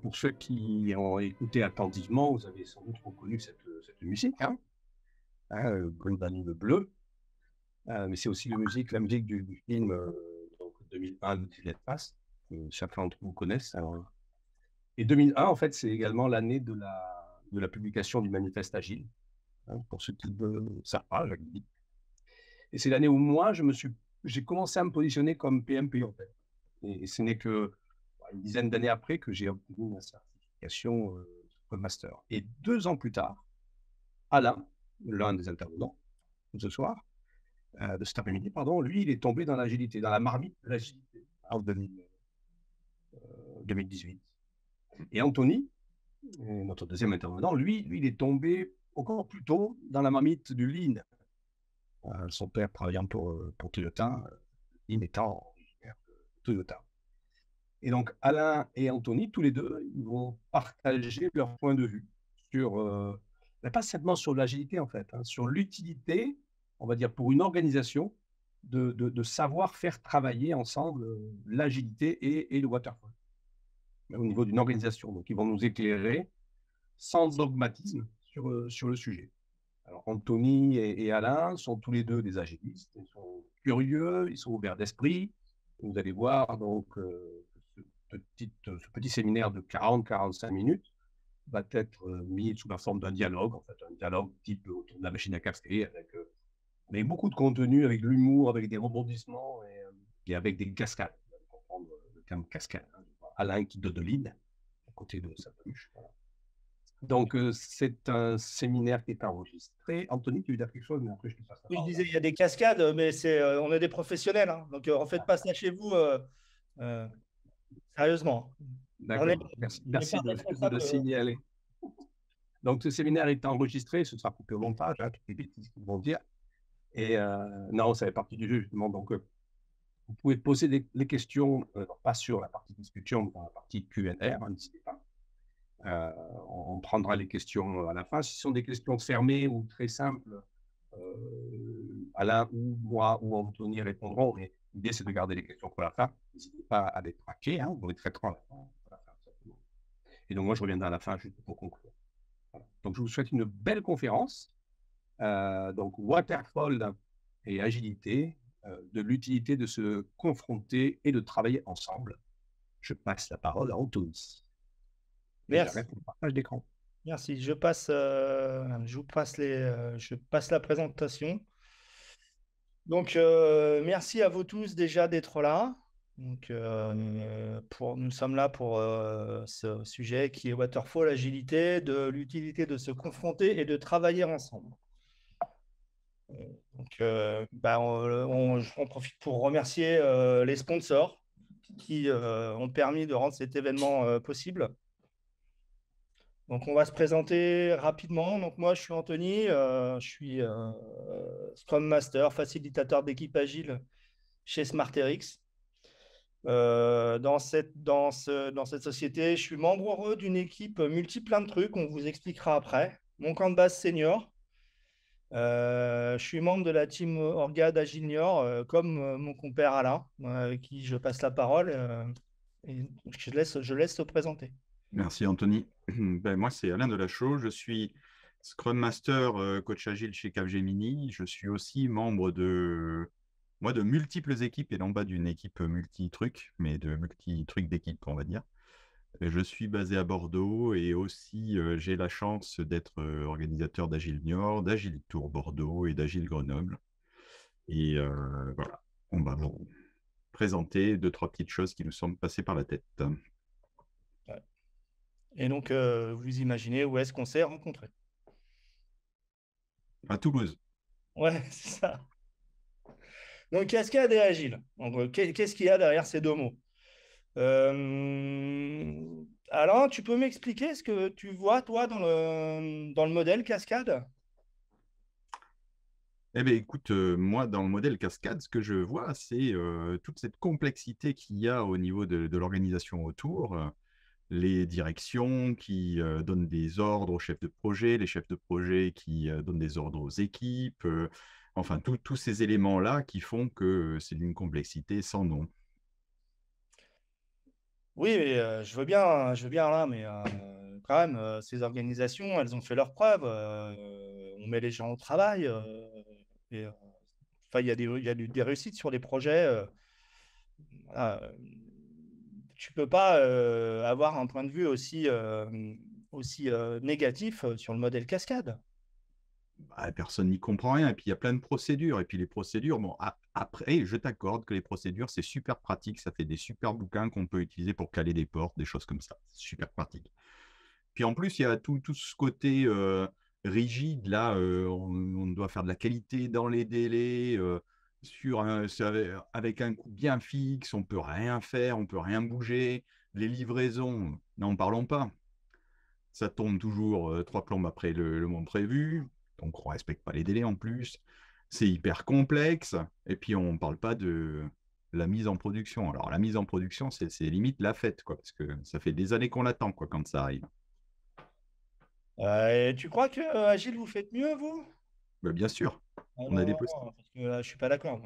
pour ceux qui ont écouté attentivement, vous avez sans doute reconnu cette musique, Golden Bleu. Mais c'est aussi la musique du film donc 2001 de Juliette Pass, que certains d'entre vous connaissent. Et 2001, en fait, c'est également l'année de la publication du Manifeste Agile, pour ceux qui ne savent pas, je le dis. Et c'est l'année où moi, j'ai commencé à me positionner comme PMP, en fait. Et ce n'est que une dizaine d'années après que j'ai obtenu ma certification Scrum Master. Et 2 ans plus tard, Alain, l'un des intervenants de ce soir, de cet après-midi, pardon, lui, il est tombé dans l'agilité, dans la marmite de l'agilité en 2018. Et Anthony, notre deuxième intervenant, lui, il est tombé encore plus tôt dans la marmite du Lean. Son père travaillant pour Toyota, Lean étant originaire de Toyota. Et donc, Alain et Anthony, tous les deux, ils vont partager leur point de vue sur, pas seulement sur l'agilité en fait, sur l'utilité, on va dire, pour une organisation, de savoir faire travailler ensemble l'agilité et le waterfall, au niveau d'une organisation. Donc, ils vont nous éclairer sans dogmatisme sur le sujet. Alors, Anthony et Alain sont tous les deux des agilistes, ils sont curieux, ils sont ouverts d'esprit. Vous allez voir donc ce petit séminaire de 40-45 minutes va être mis sous la forme d'un dialogue, en fait, un dialogue type autour de la machine à café, avec beaucoup de contenu, avec de l'humour, avec des rebondissements et avec des cascades. Vous allez comprendre le terme cascade. Alain qui dodeline à côté de sa peluche. Voilà. Donc, c'est un séminaire qui est enregistré. Anthony, tu veux dire quelque chose, mais après, je te passe la Oui, je parole. disais, il y a des cascades, mais on est des professionnels. Hein. Donc, en faites pas ça chez vous, sérieusement. On est, D'accord. on n'est Merci pas de le responsable. signaler. Donc, ce séminaire est enregistré, ce sera coupé au montage, toutes les bêtises qu'ils vont dire. Et non, ça fait partie du jeu, justement. Donc, vous pouvez poser les questions, pas sur la partie discussion, mais dans la partie Q&R, n'hésitez pas. On prendra les questions à la fin. Si ce sont des questions fermées ou très simples, Alain ou moi ou Anthony répondront. Mais l'idée, c'est de garder les questions pour la fin. N'hésitez pas à les traquer, on les traitera à la fin. Et donc, moi, je reviendrai à la fin juste pour conclure. Voilà. Donc, je vous souhaite une belle conférence. Donc, Waterfall et agilité, de l'utilité de se confronter et de travailler ensemble. Je passe la parole à Anthony. Et Merci. j'arrête mon partage d'écran. Merci. Je passe la présentation. Donc, merci à vous tous déjà d'être là. Donc, nous sommes là pour ce sujet qui est Waterfall, agilité, de l'utilité de se confronter et de travailler ensemble. Donc, on profite pour remercier les sponsors qui ont permis de rendre cet événement possible. Donc, on va se présenter rapidement. Donc, moi, je suis Anthony, je suis Scrum Master, facilitateur d'équipe agile chez SmartRx. Dans cette société, je suis membre heureux d'une équipe plein de trucs, on vous expliquera après. Mon camp de base senior. Je suis membre de la team Orga d'Agile Junior, comme mon compère Alain, avec qui je passe la parole. Et je laisse se présenter. Merci Anthony. Moi, c'est Alain Delachaux. Je suis Scrum Master, coach agile chez Capgemini. Je suis aussi membre de multiples équipes et non pas d'une équipe multi-trucs, mais de multi-trucs d'équipe, on va dire. Je suis basé à Bordeaux et aussi j'ai la chance d'être organisateur d'Agile Niort, d'Agile Tour Bordeaux et d'Agile Grenoble. Et voilà, on va vous présenter 2-3 petites choses qui nous sont passées par la tête. Ouais. Et donc, vous imaginez où est-ce qu'on s'est rencontrés? À Toulouse. Ouais, c'est ça. Donc, Cascade et Agile. Donc, qu'est-ce qu'il y a derrière ces deux mots? Alain, tu peux m'expliquer ce que tu vois, toi, dans le modèle Cascade? Eh bien, écoute, moi, dans le modèle Cascade, ce que je vois, c'est toute cette complexité qu'il y a au niveau de l'organisation autour, les directions qui donnent des ordres aux chefs de projet, les chefs de projet qui donnent des ordres aux équipes, enfin, tous ces éléments-là qui font que c'est d'une complexité sans nom. Oui, mais je veux bien là, mais quand même, ces organisations, elles ont fait leurs preuves. On met les gens au travail. Et, enfin, il y a des réussites sur des projets. Voilà, tu peux pas avoir un point de vue aussi négatif sur le modèle cascade. Bah, personne n'y comprend rien. Et puis, il y a plein de procédures. Et puis, les procédures, bon, après, je t'accorde que les procédures, c'est super pratique. Ça fait des super bouquins qu'on peut utiliser pour caler des portes, des choses comme ça. C'est super pratique. Puis, en plus, il y a tout ce côté rigide. Là, on doit faire de la qualité dans les délais, avec un coût bien fixe. On peut rien faire, on peut rien bouger. Les livraisons, n'en parlons pas. Ça tombe toujours 3 plombes après le moment prévu. Donc, on ne respecte pas les délais en plus. C'est hyper complexe. Et puis, on ne parle pas de la mise en production. Alors, la mise en production, c'est limite la fête, quoi, parce que ça fait des années qu'on l'attend, quoi, quand ça arrive. Et tu crois que Agile, vous faites mieux, vous? Bah, bien sûr, Ah on a non, des non, postes. non, parce que là, je suis pas d'accord.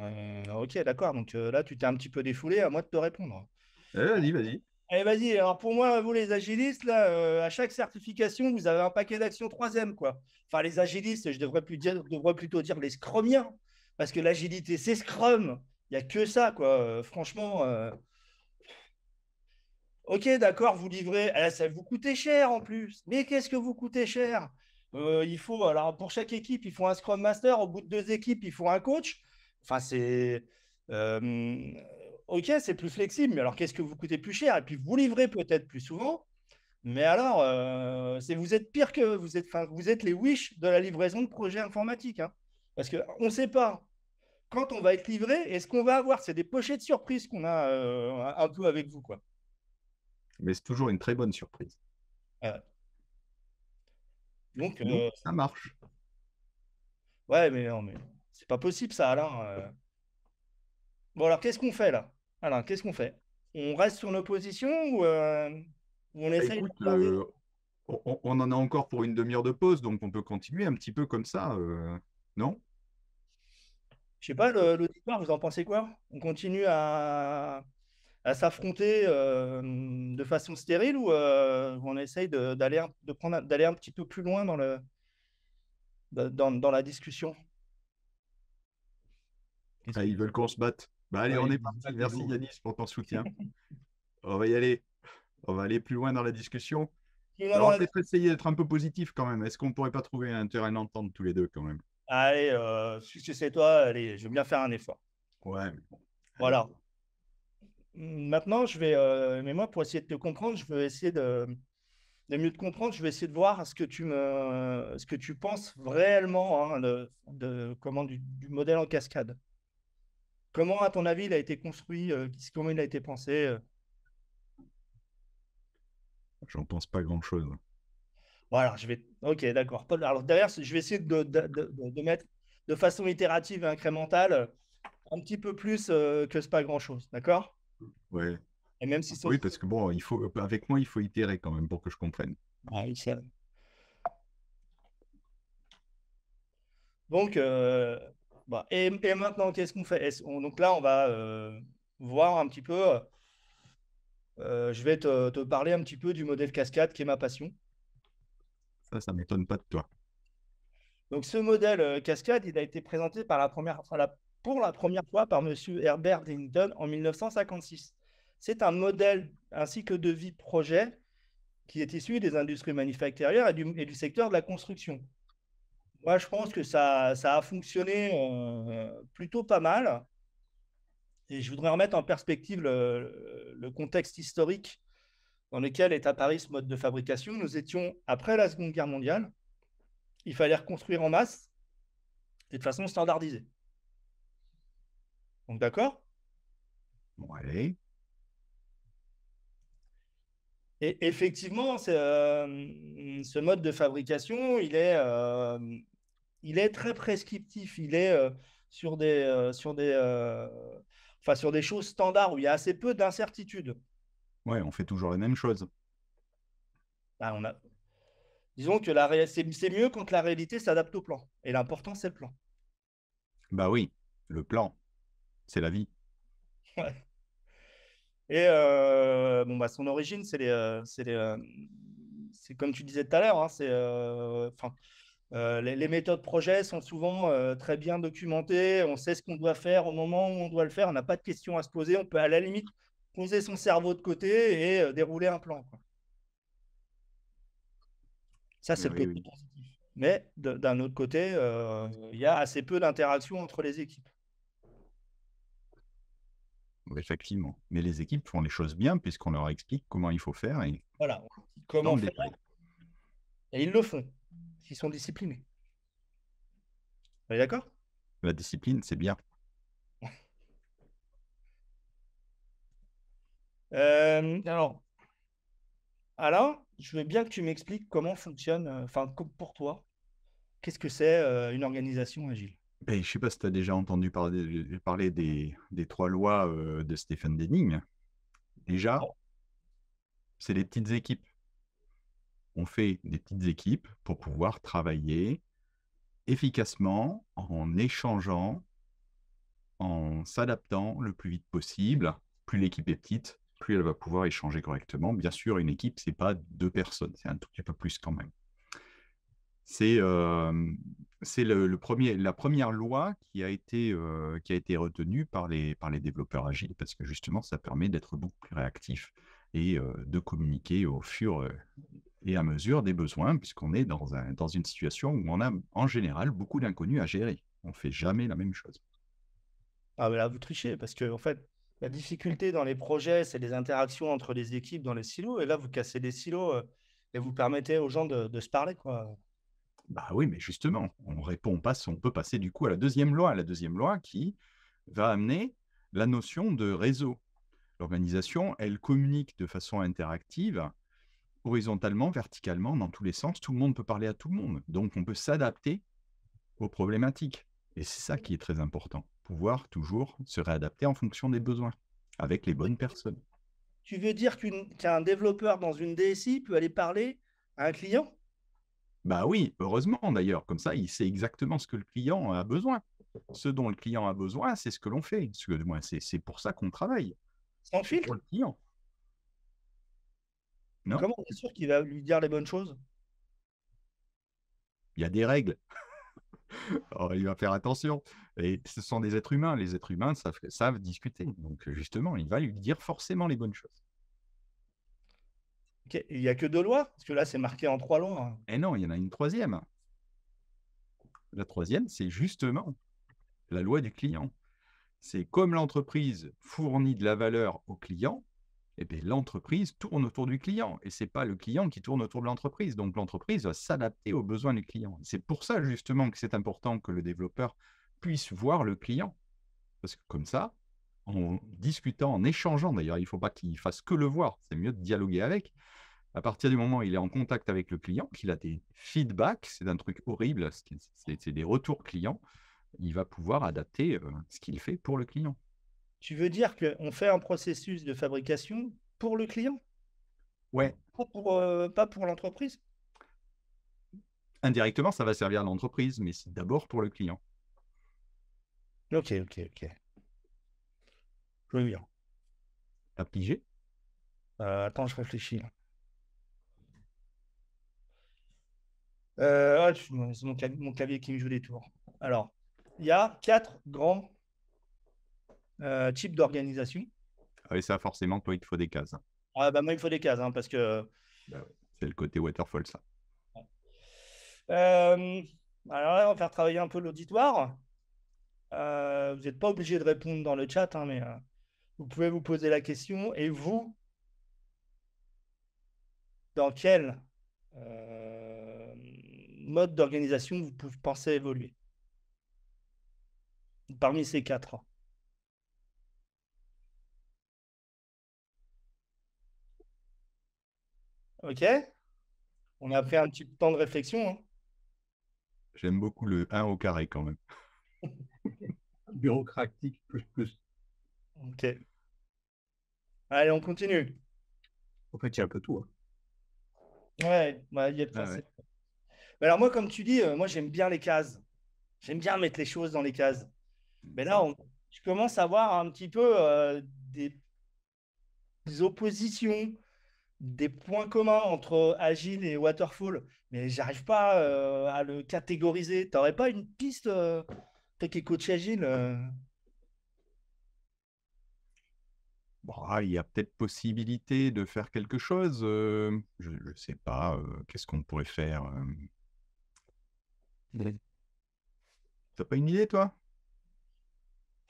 Ok, d'accord. Donc là, tu t'es un petit peu défoulé, à moi de te répondre. Vas-y, vas-y. Allez, vas-y. Alors pour moi, vous les agilistes, là, à chaque certification, vous avez un paquet d'actions troisième, quoi. Enfin, les agilistes, je devrais plutôt dire les scrumiens, parce que l'agilité, c'est Scrum. Il n'y a que ça, quoi. Franchement, ok, d'accord, vous livrez. Ça vous coûtez cher en plus. Mais qu'est-ce que vous coûtez cher? Alors pour chaque équipe, il faut un Scrum Master. Au bout de 2 équipes, il faut un coach. Enfin, euh, ok, c'est plus flexible, mais alors qu'est-ce que vous coûtez plus cher? Et puis vous livrez peut-être plus souvent. Mais alors, vous êtes pire que enfin, vous êtes les Wish de la livraison de projets informatiques, hein. Parce qu'on ne sait pas quand on va être livré et ce qu'on va avoir. C'est des pochettes de surprise qu'on a un peu avec vous, quoi. Mais c'est toujours une très bonne surprise. Euh, donc, Donc, ça marche. ouais, mais non, mais c'est pas possible ça, Alain. Bon, alors qu'est-ce qu'on fait là? Alain, qu'est-ce qu'on fait? On reste sur nos positions ou on Bah, essaye de écoute, regarder? on en a encore pour une demi-heure de pause, donc on peut continuer un petit peu comme ça, non? Je sais pas, l'auditoire, vous en pensez quoi? On continue à s'affronter de façon stérile ou on essaye d'aller un petit peu plus loin dans la discussion? Qu'est-ce Ah, que- ils veulent qu'on se batte. Bah allez, on Ouais, est parti. let's Merci go. Yanis pour ton soutien. On va y aller. On va aller plus loin dans la discussion. Non, Alors, non, peut-être essayer d'être un peu positif quand même. Est-ce qu'on pourrait pas trouver un terrain d'entente tous les deux quand même? allez, si c'est toi, allez, je veux bien faire un effort. Ouais, mais bon. Allez. Voilà. Maintenant, mais moi, pour essayer de te comprendre, je veux essayer de mieux te comprendre. Je vais essayer de voir ce que tu penses réellement hein, du modèle en cascade. Comment, à ton avis, il a été construit, comment il a été pensé J'en pense pas grand-chose. Voilà, ok, d'accord. Alors derrière, je vais essayer de mettre de façon itérative et incrémentale un petit peu plus que c'est pas grand-chose, d'accord? Ouais. Et même si Oui, parce que bon, avec moi, il faut itérer quand même pour que je comprenne. Ah oui, donc, bah, et maintenant, qu'est-ce qu'on fait? Donc là, on va voir un petit peu. Je vais te parler un petit peu du modèle cascade qui est ma passion. Ça m'étonne pas de toi. Donc, ce modèle cascade, il a été présenté pour la première fois par Monsieur Herbert Dennington en 1956. C'est un modèle ainsi que de vie projet qui est issu des industries manufacturières et du secteur de la construction. Moi, je pense que ça a fonctionné plutôt pas mal. Et je voudrais remettre en perspective le contexte historique dans lequel est apparu ce mode de fabrication. Nous étions après la Seconde Guerre mondiale. Il fallait reconstruire en masse et de façon standardisée. Donc, d'accord? Bon, allez. Et effectivement, ce mode de fabrication, il est très prescriptif. Il est sur des choses standards où il y a assez peu d'incertitudes. Ouais, on fait toujours les mêmes choses. Ben, disons que c'est mieux quand la réalité s'adapte au plan. Et l'important, c'est le plan. Bah oui, le plan, c'est la vie. Ouais. Et son origine, c'est comme tu disais tout à l'heure, hein, les méthodes projet sont souvent très bien documentées. On sait ce qu'on doit faire au moment où on doit le faire. On n'a pas de questions à se poser. On peut à la limite poser son cerveau de côté et dérouler un plan, quoi. Ça, c'est le Oui, côté oui. positif. Mais d'un autre côté, il y a assez peu d'interaction entre les équipes. Effectivement. Mais les équipes font les choses bien puisqu'on leur explique comment il faut faire et Voilà. dans Comment le faire? détail. Et ils le font. Ils sont disciplinés. Vous êtes d'accord? La discipline, c'est bien. Alors, Alain, je veux bien que tu m'expliques comment fonctionne, pour toi, qu'est-ce que c'est une organisation agile? Ben, je ne sais pas si tu as déjà entendu parler des 3 lois de Stephen Denning. Déjà, Oh, c'est les petites équipes. On fait des petites équipes pour pouvoir travailler efficacement en échangeant, en s'adaptant le plus vite possible. Plus l'équipe est petite, plus elle va pouvoir échanger correctement. Bien sûr, une équipe, ce n'est pas 2 personnes, c'est un tout petit peu plus quand même. C'est la première loi qui a été retenue par les développeurs agiles parce que justement, ça permet d'être beaucoup plus réactif et de communiquer au fur et à mesure des besoins, puisqu'on est dans une situation où on a en général beaucoup d'inconnus à gérer. On ne fait jamais la même chose. ah, mais là, vous trichez parce que, en fait, la difficulté dans les projets, c'est les interactions entre les équipes dans les silos. Et là, vous cassez les silos et vous permettez aux gens de se parler, quoi. Bah oui, mais justement, on peut passer du coup à la deuxième loi qui va amener la notion de réseau. L'organisation, elle communique de façon interactive, horizontalement, verticalement, dans tous les sens. Tout le monde peut parler à tout le monde. Donc, on peut s'adapter aux problématiques. Et c'est ça qui est très important. Pouvoir toujours se réadapter en fonction des besoins, avec les bonnes personnes. Tu veux dire qu'un développeur dans une DSI peut aller parler à un client? Bah oui, heureusement d'ailleurs. Comme ça, il sait exactement ce que le client a besoin. Ce dont le client a besoin, c'est ce que l'on fait. C'est pour ça qu'on travaille. Sans C'est pour filtre? le client. Mais Non, comment on est sûr qu'il va lui dire les bonnes choses? il y a des règles. Alors, il va faire attention. Et ce sont des êtres humains. Les êtres humains savent discuter. Donc, justement, il va lui dire forcément les bonnes choses. Ok, il n'y a que 2 lois? Parce que là, c'est marqué en 3 lois, hein. Et non, il y en a une troisième. La troisième, c'est justement la loi du client. C'est comme l'entreprise fournit de la valeur au client, eh bien, l'entreprise tourne autour du client. Et ce n'est pas le client qui tourne autour de l'entreprise. Donc, l'entreprise va s'adapter aux besoins du client. C'est pour ça, justement, que c'est important que le développeur puisse voir le client. Parce que comme ça, en discutant, en échangeant, d'ailleurs, il ne faut pas qu'il fasse que le voir, c'est mieux de dialoguer avec. À partir du moment où il est en contact avec le client, qu'il a des feedbacks, c'est un truc horrible, c'est des retours clients, il va pouvoir adapter ce qu'il fait pour le client. Tu veux dire qu'on fait un processus de fabrication pour le client, Ouais, pas pour l'entreprise? indirectement, ça va servir à l'entreprise, mais c'est d'abord pour le client. Ok, ok, ok. Je veux bien. T'as pigé? Attends, je réfléchis, là. C'est mon clavier qui me joue des tours. Alors, il y a 4 grands types d'organisation. Ah oui, ça, forcément, toi, il te faut des cases. Ah, bah, moi, il faut des cases, hein, parce que. Bah ouais. C'est le côté waterfall, ça. Euh, alors là, on va faire travailler un peu l'auditoire. Vous n'êtes pas obligé de répondre dans le chat, hein, mais vous pouvez vous poser la question. Et vous, dans quel mode d'organisation vous pensez évoluer parmi ces 4? Ok? On a pris un petit temps de réflexion, hein. J'aime beaucoup le 1 au carré, quand même. Bureaucratique, plus. Ok. Allez, on continue. En fait, il y a un peu tout, hein. Ouais, bah, il y a de Ah force. ouais. Mais alors moi, comme tu dis, moi j'aime bien les cases. J'aime bien mettre les choses dans les cases. Mais là, je commence à voir un petit peu oppositions, des points communs entre Agile et Waterfall, mais j'arrive pas à le catégoriser. T'aurais pas une piste, toi qui es coach Agile Bon, il y a peut-être possibilité de faire quelque chose. Je ne sais pas. Qu'est-ce qu'on pourrait faire T'as pas une idée, toi?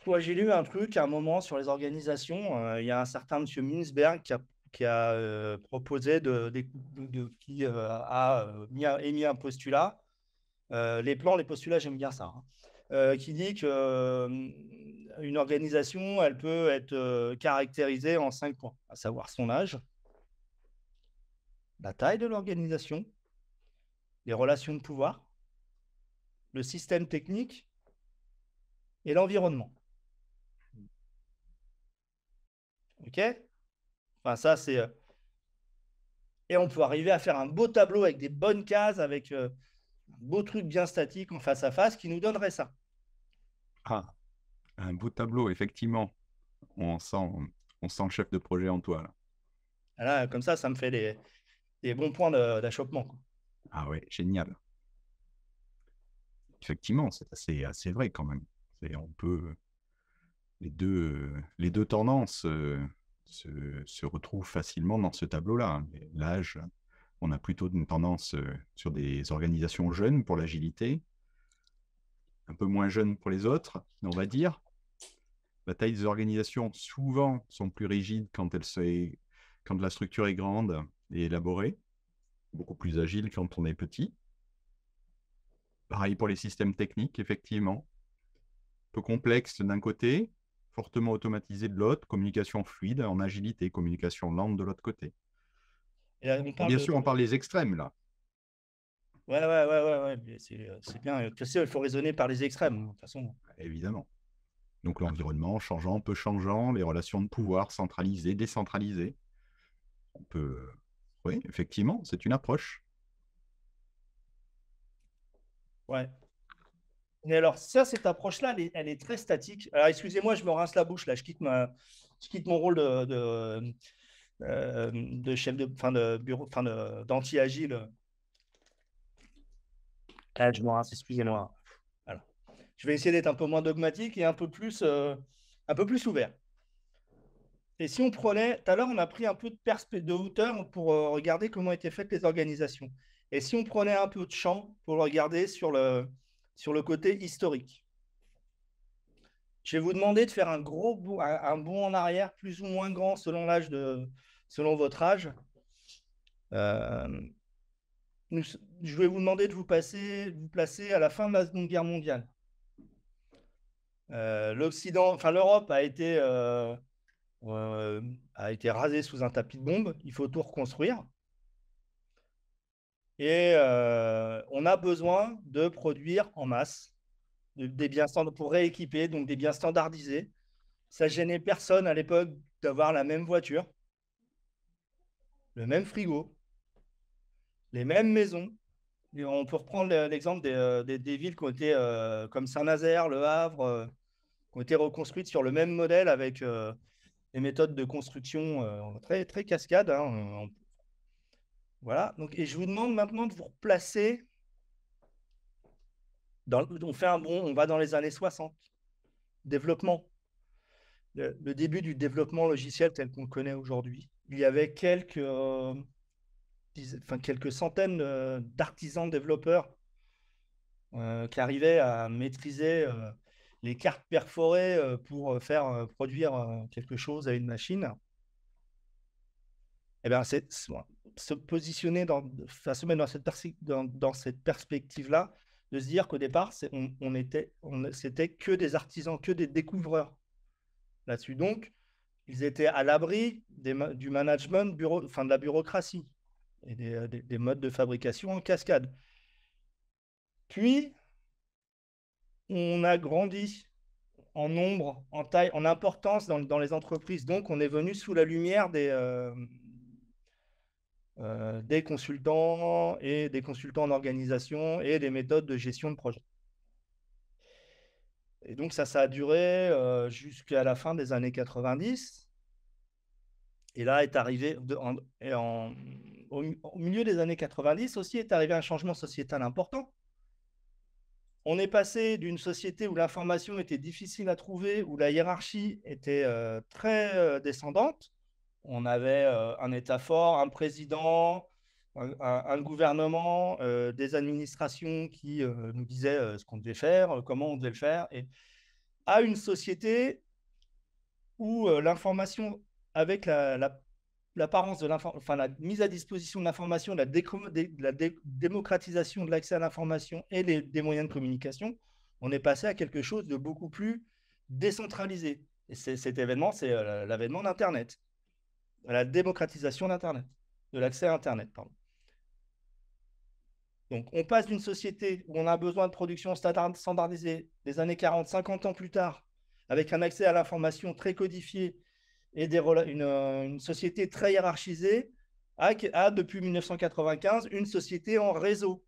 Toi, j'ai lu un truc à un moment sur les organisations. Il y a un certain monsieur Mintzberg qui a proposé qui a émis un postulat. Les plans, les postulats, j'aime bien ça. Qui dit que une organisation, elle peut être caractérisée en 5 points, à savoir son âge, la taille de l'organisation, les relations de pouvoir, le système technique et l'environnement. OK? Enfin, ça, c'est. Et on peut arriver à faire un beau tableau avec des bonnes cases, avec un beau truc bien statique en face à face qui nous donnerait ça. Ah, un beau tableau, effectivement. On sent, on sent le chef de projet en toi, là. Là, comme ça me fait des bons points d'achoppement, quoi. Ah ouais, génial. Effectivement, c'est assez vrai quand même. On peut, les deux tendances se retrouvent facilement dans ce tableau-là, hein. L'âge, on a plutôt une tendance sur des organisations jeunes pour l'agilité, un peu moins jeunes pour les autres, on va dire. La taille des organisations, souvent, sont plus rigides quand la structure est grande et élaborée, beaucoup plus agile quand on est petit. Pareil pour les systèmes techniques, effectivement. Peu complexe d'un côté, fortement automatisé de l'autre, communication fluide en agilité, communication lente de l'autre côté. Et là, on parle Bien sûr, on parle des extrêmes, là. Ouais. C'est bien. Tu sais, il faut raisonner par les extrêmes, de toute façon. Évidemment. Donc l'environnement changeant, peu changeant, les relations de pouvoir centralisées, décentralisées. On peut... Oui, effectivement, c'est une approche. Ouais. Mais alors, ça, cette approche-là, elle est très statique. Alors, excusez-moi, je me rince la bouche, là. Je quitte mon rôle de chef de bureau, d'anti-agile. Ah, je me rince, excusez-moi. Voilà. Je vais essayer d'être un peu moins dogmatique et un peu plus ouvert. Et si on prenait, tout à l'heure, on a pris un peu de hauteur pour regarder comment étaient faites les organisations. Et si on prenait un peu de champ pour regarder sur le côté historique. Je vais vous demander de faire un bond en arrière, plus ou moins grand selon votre âge. Je vais vous demander de vous placer à la fin de la Seconde Guerre mondiale. L'Europe a été rasée sous un tapis de bombes. Il faut tout reconstruire. Et on a besoin de produire en masse des biens pour rééquiper, donc des biens standardisés. Ça gênait personne à l'époque d'avoir la même voiture, le même frigo, les mêmes maisons. Et on peut reprendre l'exemple des villes qui ont été comme Saint-Nazaire, Le Havre, qui ont été reconstruites sur le même modèle avec des méthodes de construction très, très cascades. Hein. Voilà. Donc, et je vous demande maintenant de vous replacer. On fait un bond, on va dans les années 60. Développement. Le début du développement logiciel tel qu'on le connaît aujourd'hui. Il y avait quelques centaines d'artisans développeurs qui arrivaient à maîtriser les cartes perforées pour faire produire quelque chose à une machine. Eh bien, se positionner se mettre dans cette perspective-là, de se dire qu'au départ, c'était que des artisans, que des découvreurs là-dessus. Donc, ils étaient à l'abri du management, de la bureaucratie et des modes de fabrication en cascade. Puis, on a grandi en nombre, en taille, en importance dans les entreprises. Donc, on est venu sous la lumière des consultants et des consultants en organisation et des méthodes de gestion de projet. Et donc, ça a duré jusqu'à la fin des années 90. Et là est arrivé, au milieu des années 90 aussi, est arrivé un changement sociétal important. On est passé d'une société où l'information était difficile à trouver, où la hiérarchie était très descendante. On avait un État fort, un président, un gouvernement, des administrations qui nous disaient ce qu'on devait faire, comment on devait le faire, et à une société où l'information, avec l'apparence de enfin, la mise à disposition de l'information, la démocratisation de l'accès à l'information et des moyens de communication, on est passé à quelque chose de beaucoup plus décentralisé. Et cet événement, c'est l'avènement d'Internet, la démocratisation d'Internet, de l'accès à Internet, pardon. Donc, on passe d'une société où on a besoin de production standardisée des années 40, 50 ans plus tard, avec un accès à l'information très codifié et une société très hiérarchisée, à depuis 1995, une société en réseau,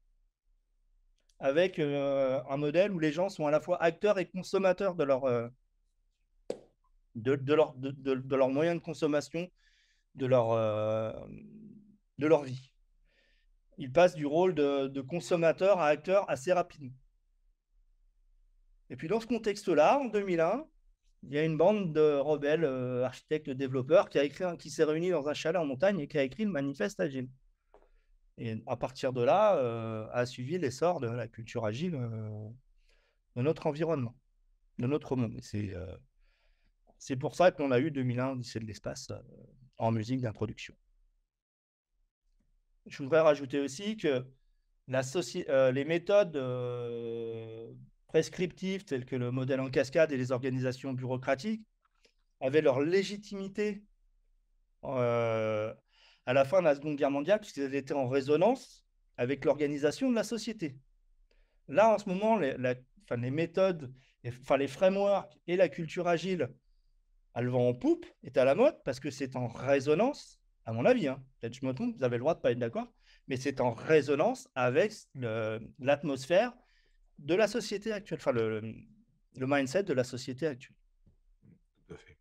avec un modèle où les gens sont à la fois acteurs et consommateurs de leurs moyens de consommation, de leur vie. Ils passent du rôle de consommateur à acteur assez rapidement. Et puis dans ce contexte-là, en 2001, il y a une bande de rebelles, architectes, développeurs, qui s'est réunie dans un chalet en montagne et qui a écrit le manifeste agile. Et à partir de là, a suivi l'essor de la culture agile de notre environnement, de notre monde. C'est pour ça qu'on a eu 2001 Odyssée de l'espace en musique d'introduction. Je voudrais rajouter aussi que les méthodes prescriptives telles que le modèle en cascade et les organisations bureaucratiques avaient leur légitimité à la fin de la Seconde Guerre mondiale, puisqu'elles étaient en résonance avec l'organisation de la société. Là, en ce moment, les méthodes, les frameworks et la culture agile, elles vont en poupe, est à la mode, parce que c'est en résonance, à mon avis, hein, peut-être je me trompe, vous avez le droit de ne pas être d'accord, mais c'est en résonance avec l'atmosphère de la société actuelle, enfin le mindset de la société actuelle. Tout à fait.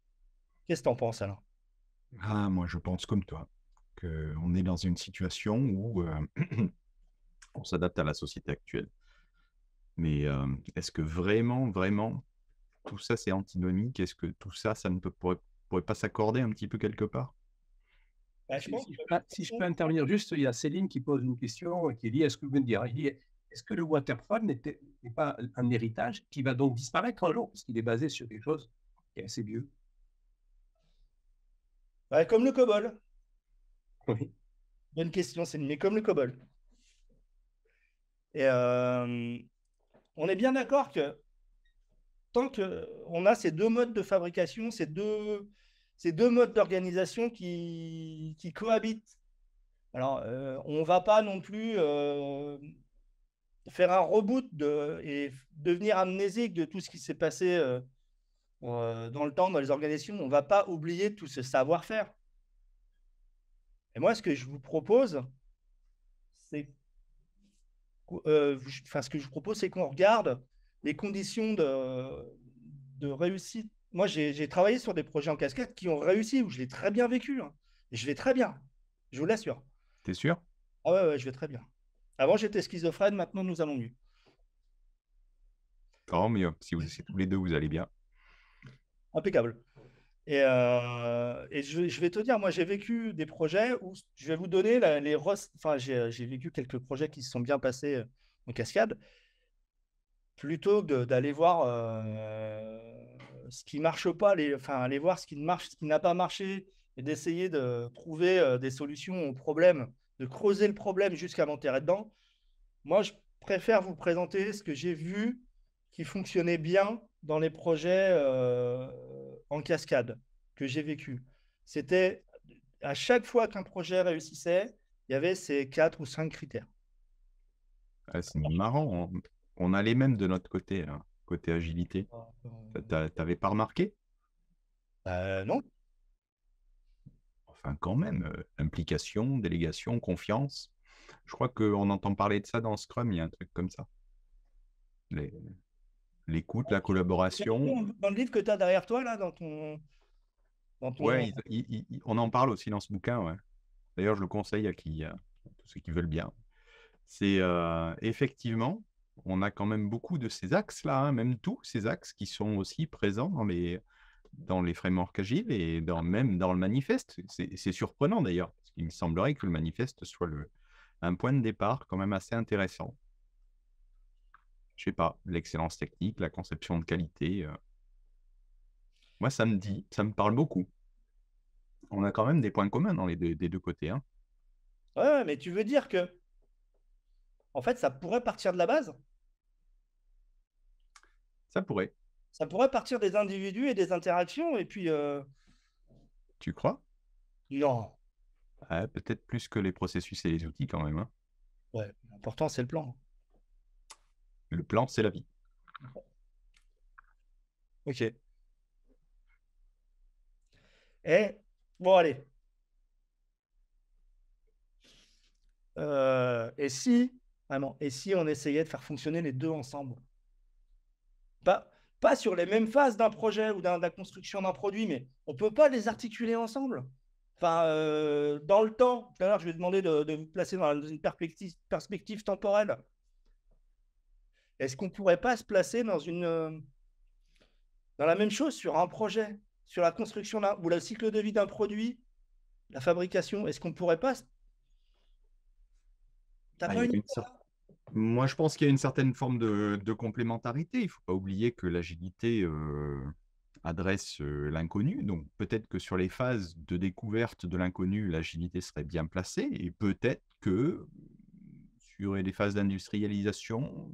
Qu'est-ce que tu en penses, Alain? Ah, moi, je pense comme toi, qu'on est dans une situation où on s'adapte à la société actuelle. Mais est-ce que vraiment, vraiment, tout ça, c'est antinomique? Est-ce que tout ça, ça ne pourrait pas s'accorder un petit peu quelque part? Bah, Si je peux intervenir juste, il y a Céline qui pose une question et qui dit, est-ce que vous venez de dire, il dit, est-ce que le waterfall n'est pas un héritage qui va donc disparaître un jour, parce qu'il est basé sur quelque chose qui est assez vieux? Ouais, comme le COBOL. Oui. Bonne question, Céline, mais comme le COBOL. Et on est bien d'accord que tant qu'on a ces deux modes de fabrication, ces deux modes d'organisation qui cohabitent. Alors, on ne va pas non plus faire un reboot et devenir amnésique de tout ce qui s'est passé dans le temps, dans les organisations. On ne va pas oublier tout ce savoir-faire. Et moi, ce que je vous propose, c'est qu'on regarde les conditions de réussite. Moi, j'ai travaillé sur des projets en cascade qui ont réussi, où je l'ai très bien vécu. Hein. Et je vais très bien, je vous l'assure. T'es sûr? Ah ouais, je vais très bien. Avant, j'étais schizophrène, maintenant, nous allons mieux. Tant mieux. Si tous les deux, vous allez bien. Impeccable. Et je vais te dire, moi, j'ai vécu des projets où je vais vous donner j'ai vécu quelques projets qui se sont bien passés en cascade, plutôt que d'aller voir ce qui marche pas, aller voir ce qui marche, ce qui n'a pas marché, et d'essayer de trouver des solutions au problème, de creuser le problème jusqu'à m'enterrer dedans. Moi, je préfère vous présenter ce que j'ai vu qui fonctionnait bien dans les projets en cascade que j'ai vécu. C'était à chaque fois qu'un projet réussissait, il y avait ces 4 ou 5 critères. Ah, c'est marrant. On a les mêmes de notre côté, hein, côté agilité. T'avais pas remarqué? Non. Enfin, quand même. Implication, délégation, confiance. Je crois qu'on entend parler de ça dans Scrum, il y a un truc comme ça. L'écoute, la collaboration. Dans le livre que tu as derrière toi, là, dans ton... dans ton... Ouais, on en parle aussi dans ce bouquin, ouais. D'ailleurs, je le conseille à tous ceux qui veulent bien. C'est effectivement, on a quand même beaucoup de ces axes-là, hein, même tous ces axes qui sont aussi présents dans les frameworks agiles et même dans le manifeste. C'est surprenant d'ailleurs, parce qu'il me semblerait que le manifeste soit un point de départ quand même assez intéressant. Je sais pas, l'excellence technique, la conception de qualité. Moi, ça me parle beaucoup. On a quand même des points communs des deux côtés, hein. Ouais, mais tu veux dire que, en fait, ça pourrait partir de la base? Ça pourrait, Ça pourrait partir des individus et des interactions, et puis, tu crois? non. Ouais, peut-être plus que les processus et les outils quand même, hein. Ouais, l'important, c'est le plan. Le plan, c'est la vie. Ok. Et, bon, allez. Vraiment, et si on essayait de faire fonctionner les deux ensemble? Pas, pas sur les mêmes phases d'un projet ou de la construction d'un produit, mais on ne peut pas les articuler ensemble. Enfin, dans le temps, tout à l'heure, je vais demander de vous placer dans une perspective temporelle. Est-ce qu'on ne pourrait pas se placer dans la même chose sur un projet, sur la construction ou le cycle de vie d'un produit, la fabrication? Est-ce qu'on ne pourrait pas... T'as Ah, pas une... Moi, je pense qu'il y a une certaine forme de complémentarité. Il ne faut pas oublier que l'agilité adresse l'inconnu. Donc, peut-être que sur les phases de découverte de l'inconnu, l'agilité serait bien placée. Et peut-être que sur les phases d'industrialisation,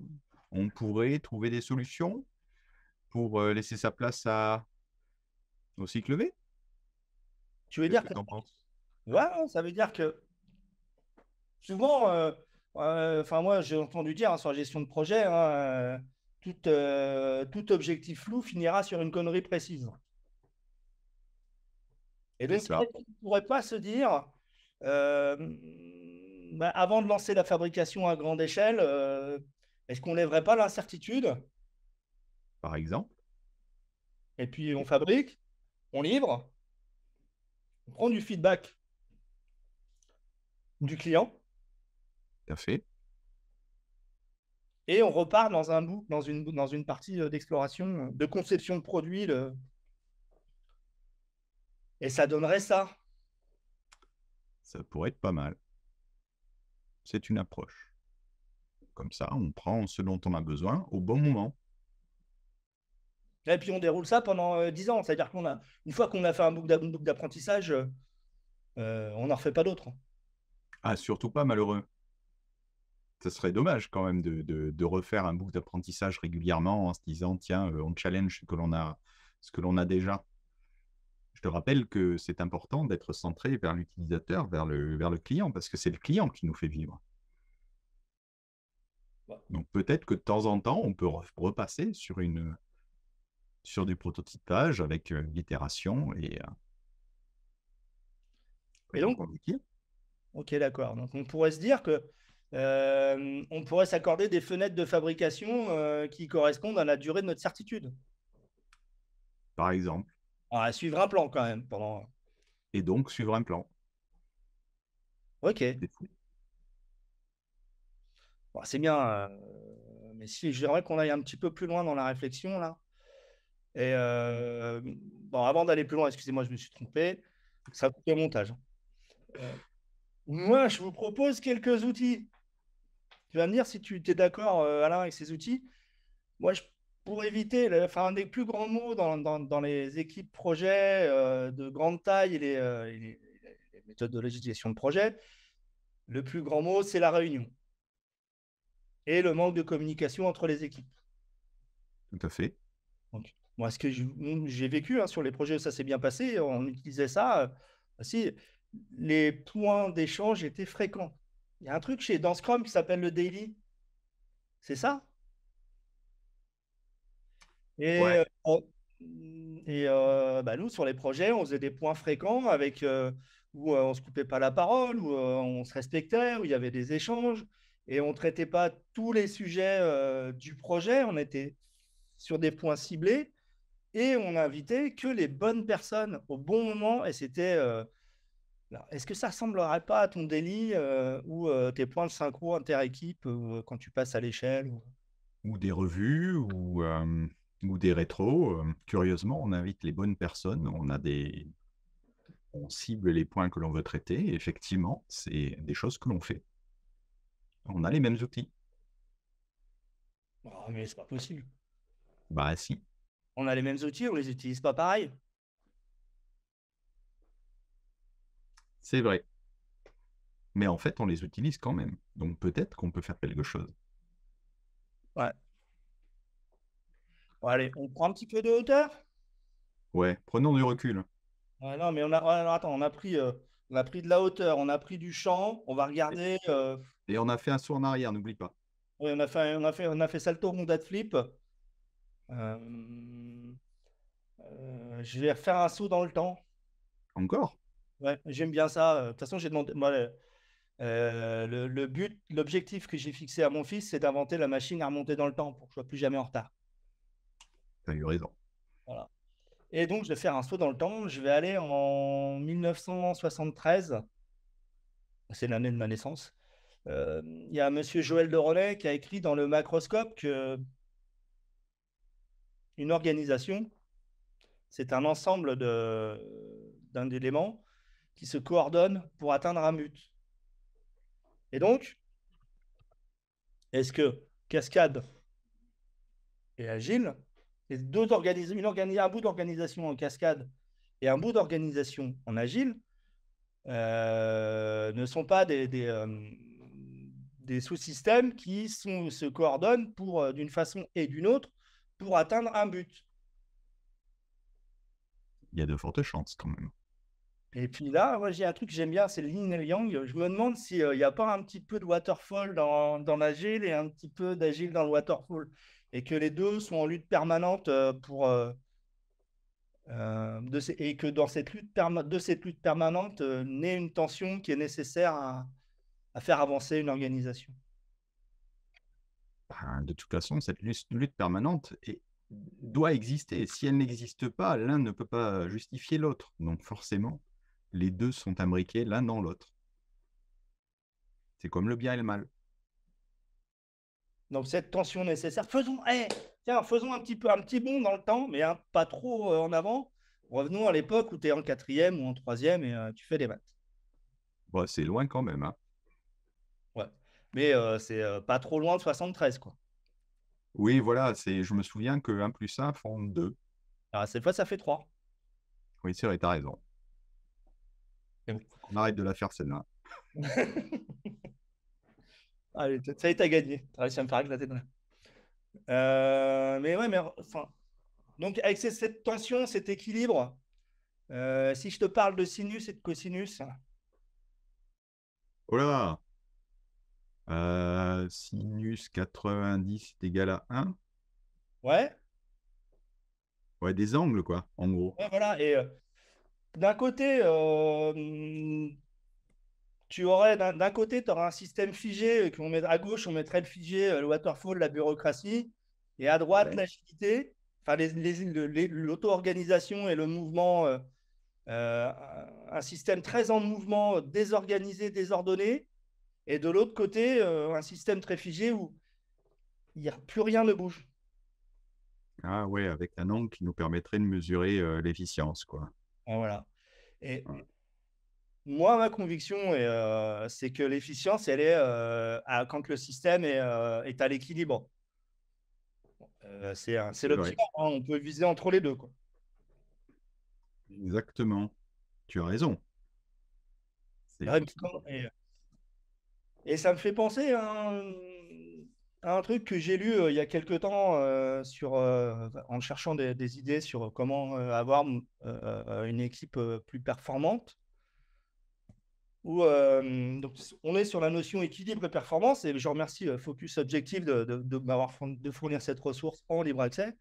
on pourrait trouver des solutions pour laisser sa place au cycle V. Tu veux Qu'est-ce dire que que... tu en penses? Ouais, ça veut dire que souvent, enfin moi j'ai entendu dire, hein, sur la gestion de projet, hein, tout objectif flou finira sur une connerie précise. Et C'est donc, cela. est-ce qu'on ne pourrait pas se dire, euh, avant de lancer la fabrication à grande échelle, est-ce qu'on ne lèverait pas l'incertitude Par exemple. et puis on fabrique, on livre, on prend du feedback du client Tout à fait. et on repart dans un bout, dans une partie d'exploration, de conception de produit, et ça donnerait ça. Ça pourrait être pas mal. C'est une approche. Comme ça, on prend ce dont on a besoin au bon moment. Et puis on déroule ça pendant 10 ans. C'est-à-dire une fois qu'on a fait un boucle d'apprentissage, on n'en refait pas d'autres. Ah, surtout pas malheureux. Ça serait dommage quand même de refaire un boucle d'apprentissage régulièrement en se disant, tiens, on challenge ce que l'on a déjà. Je te rappelle que c'est important d'être centré vers l'utilisateur, vers le client, parce que c'est le client qui nous fait vivre. Ouais. Donc peut-être que de temps en temps, on peut repasser sur du prototypage avec l'itération Et donc, ok, d'accord. Donc on pourrait se dire que on pourrait s'accorder des fenêtres de fabrication qui correspondent à la durée de notre certitude. par exemple, Alors, à suivre un plan quand même pendant. et donc suivre un plan. Ok, C'est fou. bon, c'est bien. Mais si j'aimerais qu'on aille un petit peu plus loin dans la réflexion là. Et bon, avant d'aller plus loin, excusez-moi, je me suis trompé. Ça coupe le montage. Moi, je vous propose quelques outils. Tu vas me dire si tu es d'accord, Alain, avec ces outils. Moi, pour éviter, enfin, un des plus grands mots dans les équipes projets de grande taille et les méthodologies de gestion de projet, le plus grand mot, c'est la réunion et le manque de communication entre les équipes. Tout à fait. Donc, moi, ce que j'ai vécu sur les projets où ça s'est bien passé, on utilisait ça. Si les points d'échange étaient fréquents. Il y a un truc dans Scrum qui s'appelle le daily. C'est ça? Et, Ouais. nous, sur les projets, on faisait des points fréquents où on ne se coupait pas la parole, où on se respectait, où il y avait des échanges, et on ne traitait pas tous les sujets du projet. On était sur des points ciblés, Et on n'invitait que les bonnes personnes au bon moment. Et c'était... est-ce que ça ne ressemblerait pas à ton délit ou tes points de synchro inter-équipe quand tu passes à l'échelle Ou des revues, ou des rétros. Curieusement, on invite les bonnes personnes. On cible les points que l'on veut traiter. Et effectivement, c'est des choses que l'on fait. On a les mêmes outils. Oh, mais c'est pas possible. Bah si, On a les mêmes outils, on les utilise pas pareil. c'est vrai. Mais en fait, on les utilise quand même. Donc peut-être qu'on peut faire quelque chose. Ouais. Bon, allez, on prend un petit peu de hauteur. Ouais, prenons du recul. Ouais, non, mais attends, on a pris de la hauteur, on a pris du champ. On va regarder. Et on a fait un saut en arrière, n'oublie pas. Oui, on a fait salto, rondade flip. Euh, je vais faire un saut dans le temps. Encore? Ouais, j'aime bien ça. De toute façon, j'ai demandé. Moi, l'objectif que j'ai fixé à mon fils, c'est d'inventer la machine à remonter dans le temps pour que je ne sois plus jamais en retard. T'as eu raison. Voilà. Et donc, je vais faire un saut dans le temps. Je vais aller en 1973. C'est l'année de ma naissance. Il y a monsieur Joël de Rollet qui a écrit dans le Macroscope que une organisation, c'est un ensemble d'éléments qui se coordonnent pour atteindre un but. Et donc, est-ce que Cascade et Agile, et un bout d'organisation en Cascade et un bout d'organisation en Agile, ne sont pas des sous-systèmes qui se coordonnent d'une façon et d'une autre pour atteindre un but. Il y a de fortes chances quand même. Et puis là, moi, j'ai un truc que j'aime bien, c'est le yin et le yang. Je me demande s'il n'y a pas un petit peu de waterfall dans l'agile et un petit peu d'agile dans le waterfall. Et que les deux sont en lutte permanente et que dans cette lutte permanente naît une tension qui est nécessaire à faire avancer une organisation. Ben, de toute façon, cette lutte permanente doit exister. Si elle n'existe pas, l'un ne peut pas justifier l'autre. Donc forcément, les deux sont imbriqués l'un dans l'autre. C'est comme le bien et le mal. Donc cette tension nécessaire, faisons un petit bond dans le temps, mais pas trop en avant. Revenons à l'époque où tu es en quatrième ou en troisième et tu fais des maths. Bon, c'est loin quand même, hein. Ouais. Mais c'est pas trop loin de 73, quoi. Oui, voilà, je me souviens que 1 plus 1 font 2. Alors cette fois, ça fait 3. Oui, c'est vrai, t'as raison. C'est bon. On arrête de la faire celle-là. Allez, ça y est, t'as gagné. T'as réussi à me faire éclater de là. Mais ouais, mais enfin. Donc, avec cette tension, cet équilibre, si je te parle de sinus et de cosinus. Oh là! Sinus 90 est égal à 1. Ouais, Ouais, des angles, quoi, en gros. ouais, voilà. Et d'un côté, d'un côté, tu auras un système figé qu'on met à gauche, on mettrait le figé, le waterfall, la bureaucratie, et à droite, Ouais. l'agilité, enfin l'auto-organisation et le mouvement, euh, un système très en mouvement, désorganisé, désordonné, et de l'autre côté, un système très figé où plus rien ne bouge. Ah ouais, avec un angle qui nous permettrait de mesurer l'efficience, quoi. Voilà. Et Ouais. moi, ma conviction, c'est que l'efficience, elle est quand le système est à l'équilibre. C'est C'est vrai. l'optimal, hein. On peut viser entre les deux, quoi. Exactement. Tu as raison. C'est Ouais, effectivement. et ça me fait penser à un truc que j'ai lu il y a quelque temps en cherchant des idées sur comment avoir une équipe plus performante. Donc, on est sur la notion équilibre et performance, et je remercie Focus Objective de de fournir cette ressource en libre accès.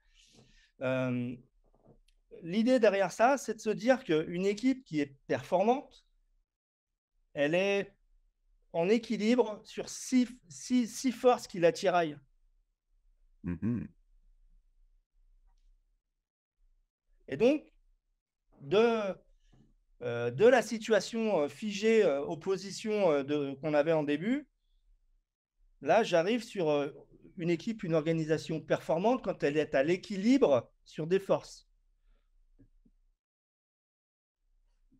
Euh, L'idée derrière ça, c'est de se dire qu'une équipe qui est performante, elle est en équilibre sur six forces qui la tiraillent. Mhm. Et donc, de la situation figée, opposition qu'on avait en début, là, j'arrive sur une équipe, une organisation performante quand elle est à l'équilibre sur des forces.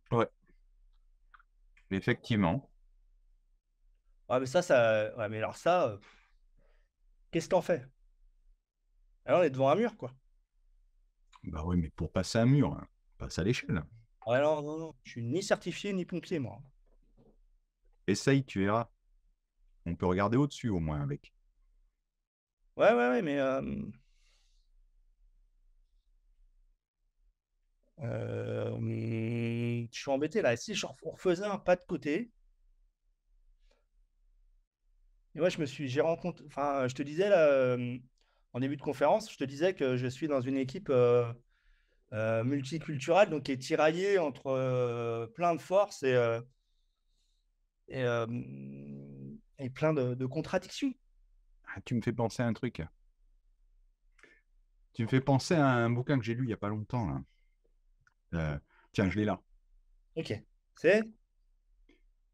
Ouais, effectivement. Ah, mais ouais, mais alors ça, qu'est-ce que t'en fais? Alors, on est devant un mur, quoi. Bah oui, mais pour passer un mur, hein, passe à l'échelle. Ah, non, non, non, je suis ni certifié ni pompier, moi. Essaye, tu verras. On peut regarder au-dessus au moins avec. Ouais, ouais, ouais, mais je suis embêté là. Si on refaisait un pas de côté, et moi j'ai rencontré, enfin, je te disais là, en début de conférence, je te disais que je suis dans une équipe multiculturelle, donc qui est tiraillée entre plein de forces et, euh, et plein de contradictions. Ah, tu me fais penser à un truc. Tu me fais penser à un bouquin que j'ai lu il n'y a pas longtemps, là. Tiens, je l'ai là. Ok. C'est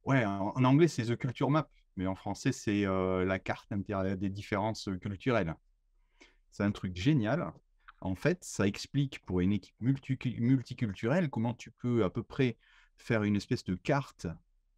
Ouais, en anglais, c'est The Culture Map, mais en français, c'est la carte des différences culturelles. C'est un truc génial. En fait, ça explique pour une équipe multiculturelle comment tu peux à peu près faire une espèce de carte.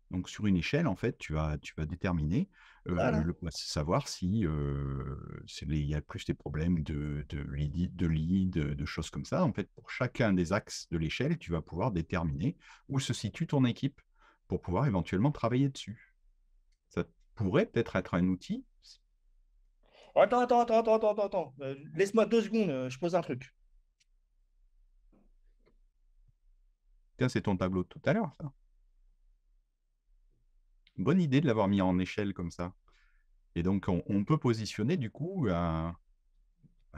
Donc, sur une échelle, en fait, tu vas déterminer voilà. savoir si il y a plus des problèmes de lead, de choses comme ça. En fait, pour chacun des axes de l'échelle, tu vas pouvoir déterminer où se situe ton équipe pour pouvoir éventuellement travailler dessus. Ça pourrait peut-être être un outil. Attends. Laisse-moi 2 secondes, je pose un truc. Tiens, c'est ton tableau de tout à l'heure, ça. Bonne idée de l'avoir mis en échelle comme ça. Et donc, on peut positionner du coup,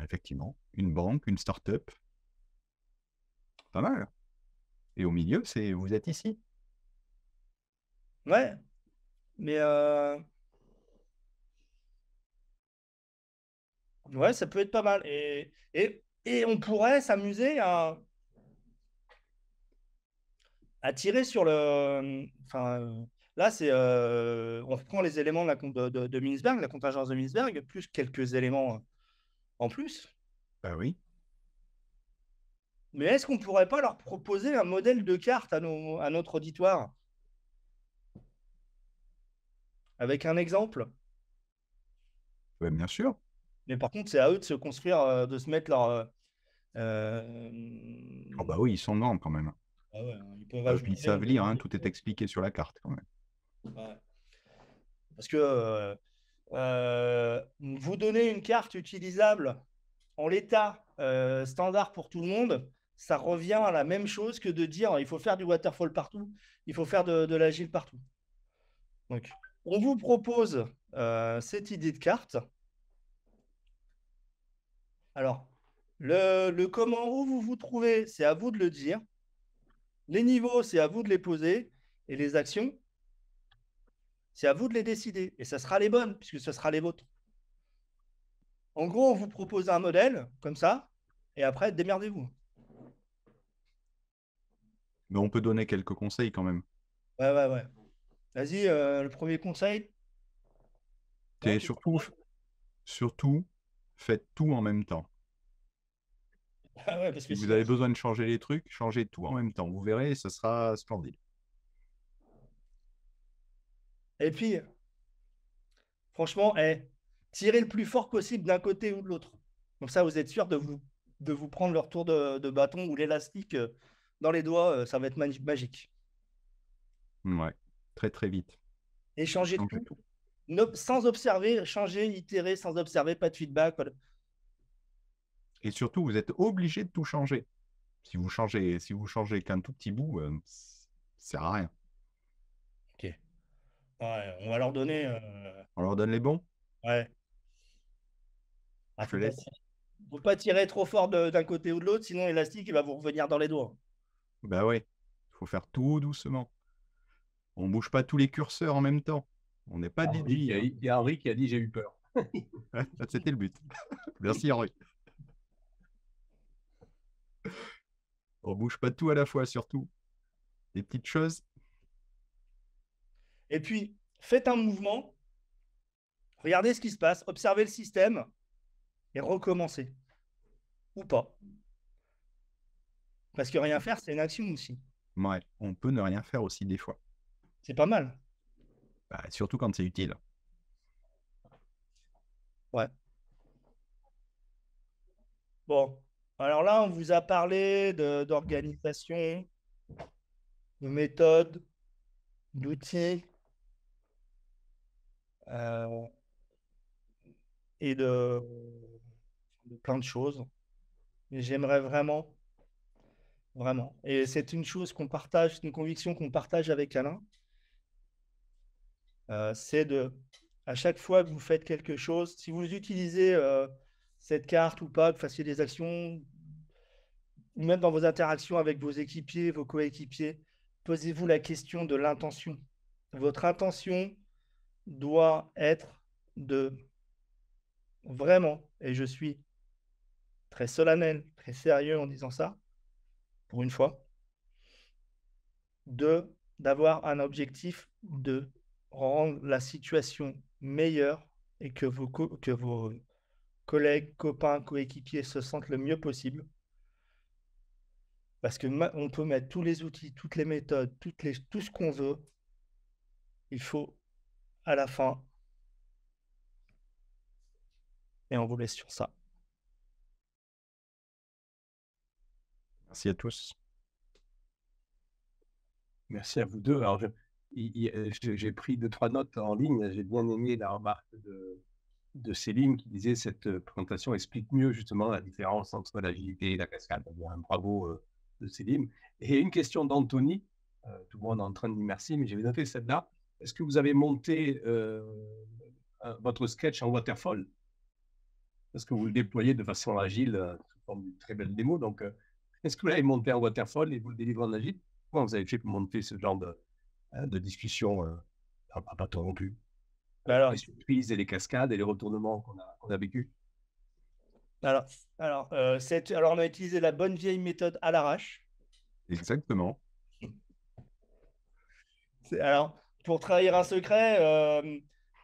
effectivement, une banque, une start-up. Pas mal. Et au milieu, vous êtes ici. Ouais, mais ouais, ça peut être pas mal. Et on pourrait s'amuser à tirer sur le. Enfin, là, on reprend les éléments de, de Minsberg, la contingence de Minsberg, plus quelques éléments en plus. Bah oui. Mais est-ce qu'on pourrait pas leur proposer un modèle de carte à notre auditoire avec un exemple? Ouais, bien sûr. Mais par contre, c'est à eux de se construire, de se mettre leur. Oh bah oui, ils sont grands quand même. Ah ouais, ils peuvent Puis ils ajouter. savent lire, hein, tout est expliqué sur la carte quand même. Ouais. Parce que vous donner une carte utilisable en l'état standard pour tout le monde, ça revient à la même chose que de dire il faut faire du waterfall partout, il faut faire de l'agile partout. Donc, on vous propose cette idée de carte. Alors, le comment où vous vous trouvez, c'est à vous de le dire. Les niveaux, c'est à vous de les poser. Et les actions, c'est à vous de les décider. Et ça sera les bonnes, puisque ce sera les vôtres. En gros, on vous propose un modèle, comme ça, et après, démerdez-vous. Mais on peut donner quelques conseils quand même. Ouais, ouais, ouais. Vas-y, le premier conseil. Non, Et surtout, faites tout en même temps. Ah ouais, parce Si que vous sinon. avez besoin de changer les trucs, changez tout en même temps. Vous verrez, ce sera splendide. Et puis, franchement, tirez le plus fort possible d'un côté ou de l'autre. Comme ça, vous êtes sûr de vous prendre le retour de bâton ou l'élastique dans les doigts. Ça va être magique. Ouais, très très vite. Et changer Changez tout tout. sans observer, changer, itérer sans observer, pas de feedback. Et surtout, vous êtes obligé de tout changer. Si vous changez qu'un tout petit bout, ça sert à rien. Ok. Ouais, on va leur donner. On leur donne les bons. Ouais. Ah, Je te laisse. faut pas tirer trop fort d'un côté ou de l'autre, sinon l'élastique il va vous revenir dans les doigts. Bah ouais, il faut faire tout doucement. On bouge pas tous les curseurs en même temps. On n'est pas DJ. Hein. Il y a Henri qui a dit j'ai eu peur. C'était le but. Merci Henri. On bouge pas tout à la fois, surtout. Des petites choses. Et puis, faites un mouvement, regardez ce qui se passe, observez le système et recommencez. Ou pas. Parce que rien faire, c'est une action aussi. Ouais, on peut ne rien faire aussi des fois. C'est pas mal. Bah, surtout quand c'est utile. Ouais. Bon. Alors là, on vous a parlé d'organisation, de méthode, d'outils euh, et de plein de choses. Et j'aimerais vraiment, vraiment. Et c'est une chose qu'on partage, une conviction qu'on partage avec Alain. C'est à chaque fois que vous faites quelque chose, si vous utilisez cette carte ou pas, que vous fassiez des actions, ou même dans vos interactions avec vos équipiers, vos coéquipiers, posez-vous la question de l'intention. Votre intention doit être de vraiment, et je suis très solennel, très sérieux en disant ça, pour une fois, d'avoir un objectif de rendre la situation meilleure et que vos collègues, copains, coéquipiers se sentent le mieux possible. Parce que on peut mettre tous les outils, toutes les méthodes, tout ce qu'on veut. Il faut à la fin. Et on vous laisse sur ça. Merci à tous. Merci à vous deux. Alors, j'ai pris 2-3 notes en ligne. J'ai bien aimé la remarque de Céline qui disait cette présentation explique mieux justement la différence entre l'agilité et la cascade. Un bravo de Céline. Et une question d'Anthony. Tout le monde est en train de dire merci, mais j'avais noté celle-là. Est-ce que vous avez monté votre sketch en waterfall? Est-ce que vous le déployez de façon agile sous forme d'une très belle démo? Donc, est-ce que vous l'avez monté en waterfall et vous le délivrez en agile? Comment vous avez fait pour monter ce genre de discussion à pas non plus? Alors, les surprises et les cascades et les retournements qu'on a vécu. alors, on a utilisé la bonne vieille méthode à l'arrache. Exactement. Alors, pour trahir un secret,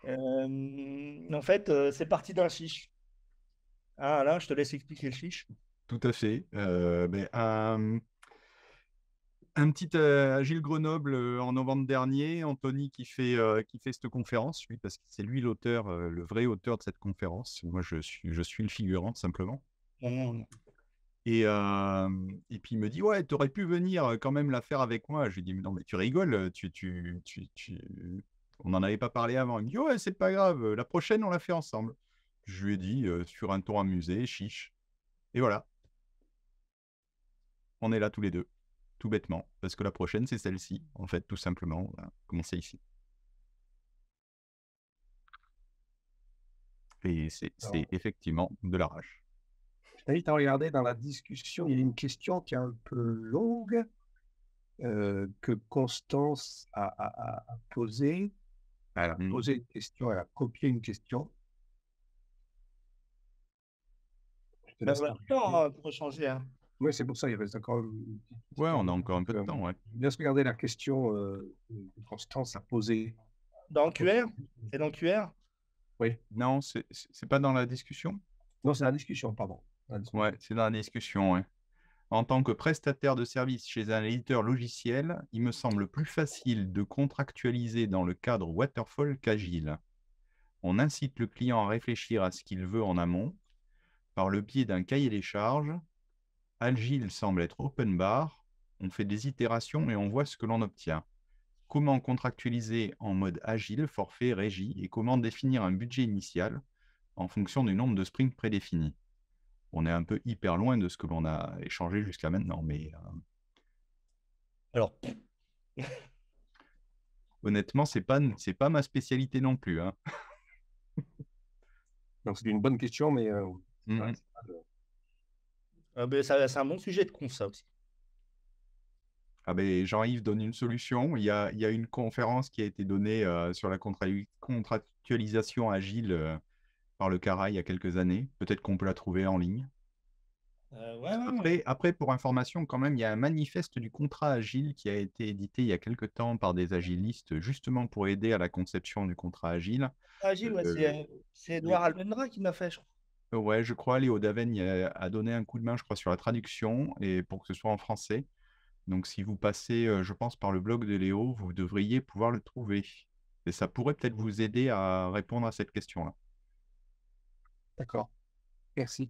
en fait, c'est parti d'un chiche. Ah, Alain, je te laisse expliquer le chiche. Tout à fait. Un petit Agile Grenoble en novembre dernier, Anthony qui fait cette conférence, lui, parce que c'est lui l'auteur, le vrai auteur de cette conférence. Moi, je suis le figurant, tout simplement. Et puis il me dit, ouais, tu aurais pu venir quand même la faire avec moi. Je lui dis, mais non, mais tu rigoles, on n'en avait pas parlé avant. Il me dit, ouais, c'est pas grave, la prochaine, on la fait ensemble. Je lui ai dit, sur un ton amusé, chiche. Et voilà. On est là tous les deux, tout bêtement, parce que la prochaine, c'est celle-ci, en fait, tout simplement. On va commencer ici. Et c'est effectivement de l'arrache. Je t'invite à regarder dans la discussion, il y a une question qui est un peu longue que Constance a posée. Elle a posé une question, elle a copié une question. Pour changer. Hein. Oui, c'est pour ça, il reste encore ouais, on a encore un peu de temps. Ouais. Je laisse regarder la question que Constance a posée. Dans le QR? C'est dans le QR? Oui. Non, c'est pas dans la discussion? Non, c'est la discussion, pardon. Ouais, c'est dans la discussion, ouais. En tant que prestataire de service chez un éditeur logiciel, il me semble plus facile de contractualiser dans le cadre Waterfall qu'Agile. On incite le client à réfléchir à ce qu'il veut en amont par le biais d'un cahier des charges. Agile semble être open bar. On fait des itérations et on voit ce que l'on obtient. Comment contractualiser en mode agile, forfait, régie et comment définir un budget initial en fonction du nombre de sprints prédéfinis. On est un peu hyper loin de ce que l'on a échangé jusqu'à maintenant, mais alors, honnêtement, c'est pas ma spécialité non plus. Hein. Donc c'est une bonne question, mais c'est un bon sujet de conf, ça aussi. Ah ben, Jean-Yves donne une solution. Il y a une conférence qui a été donnée sur la contractualisation agile par le CARA il y a quelques années. Peut-être qu'on peut la trouver en ligne. Ouais. Après, pour information, quand même, il y a un manifeste du contrat agile qui a été édité il y a quelque temps par des agilistes, justement pour aider à la conception du contrat agile. Agile, ouais, Euh, c'est Lé- Edouard Almendra qui m'a fait, je crois. ouais, je crois, Léo Daven a donné un coup de main, je crois, sur la traduction et pour que ce soit en français. Donc, si vous passez, je pense, par le blog de Léo, vous devriez pouvoir le trouver. Et ça pourrait peut-être vous aider à répondre à cette question-là. D'accord. Merci.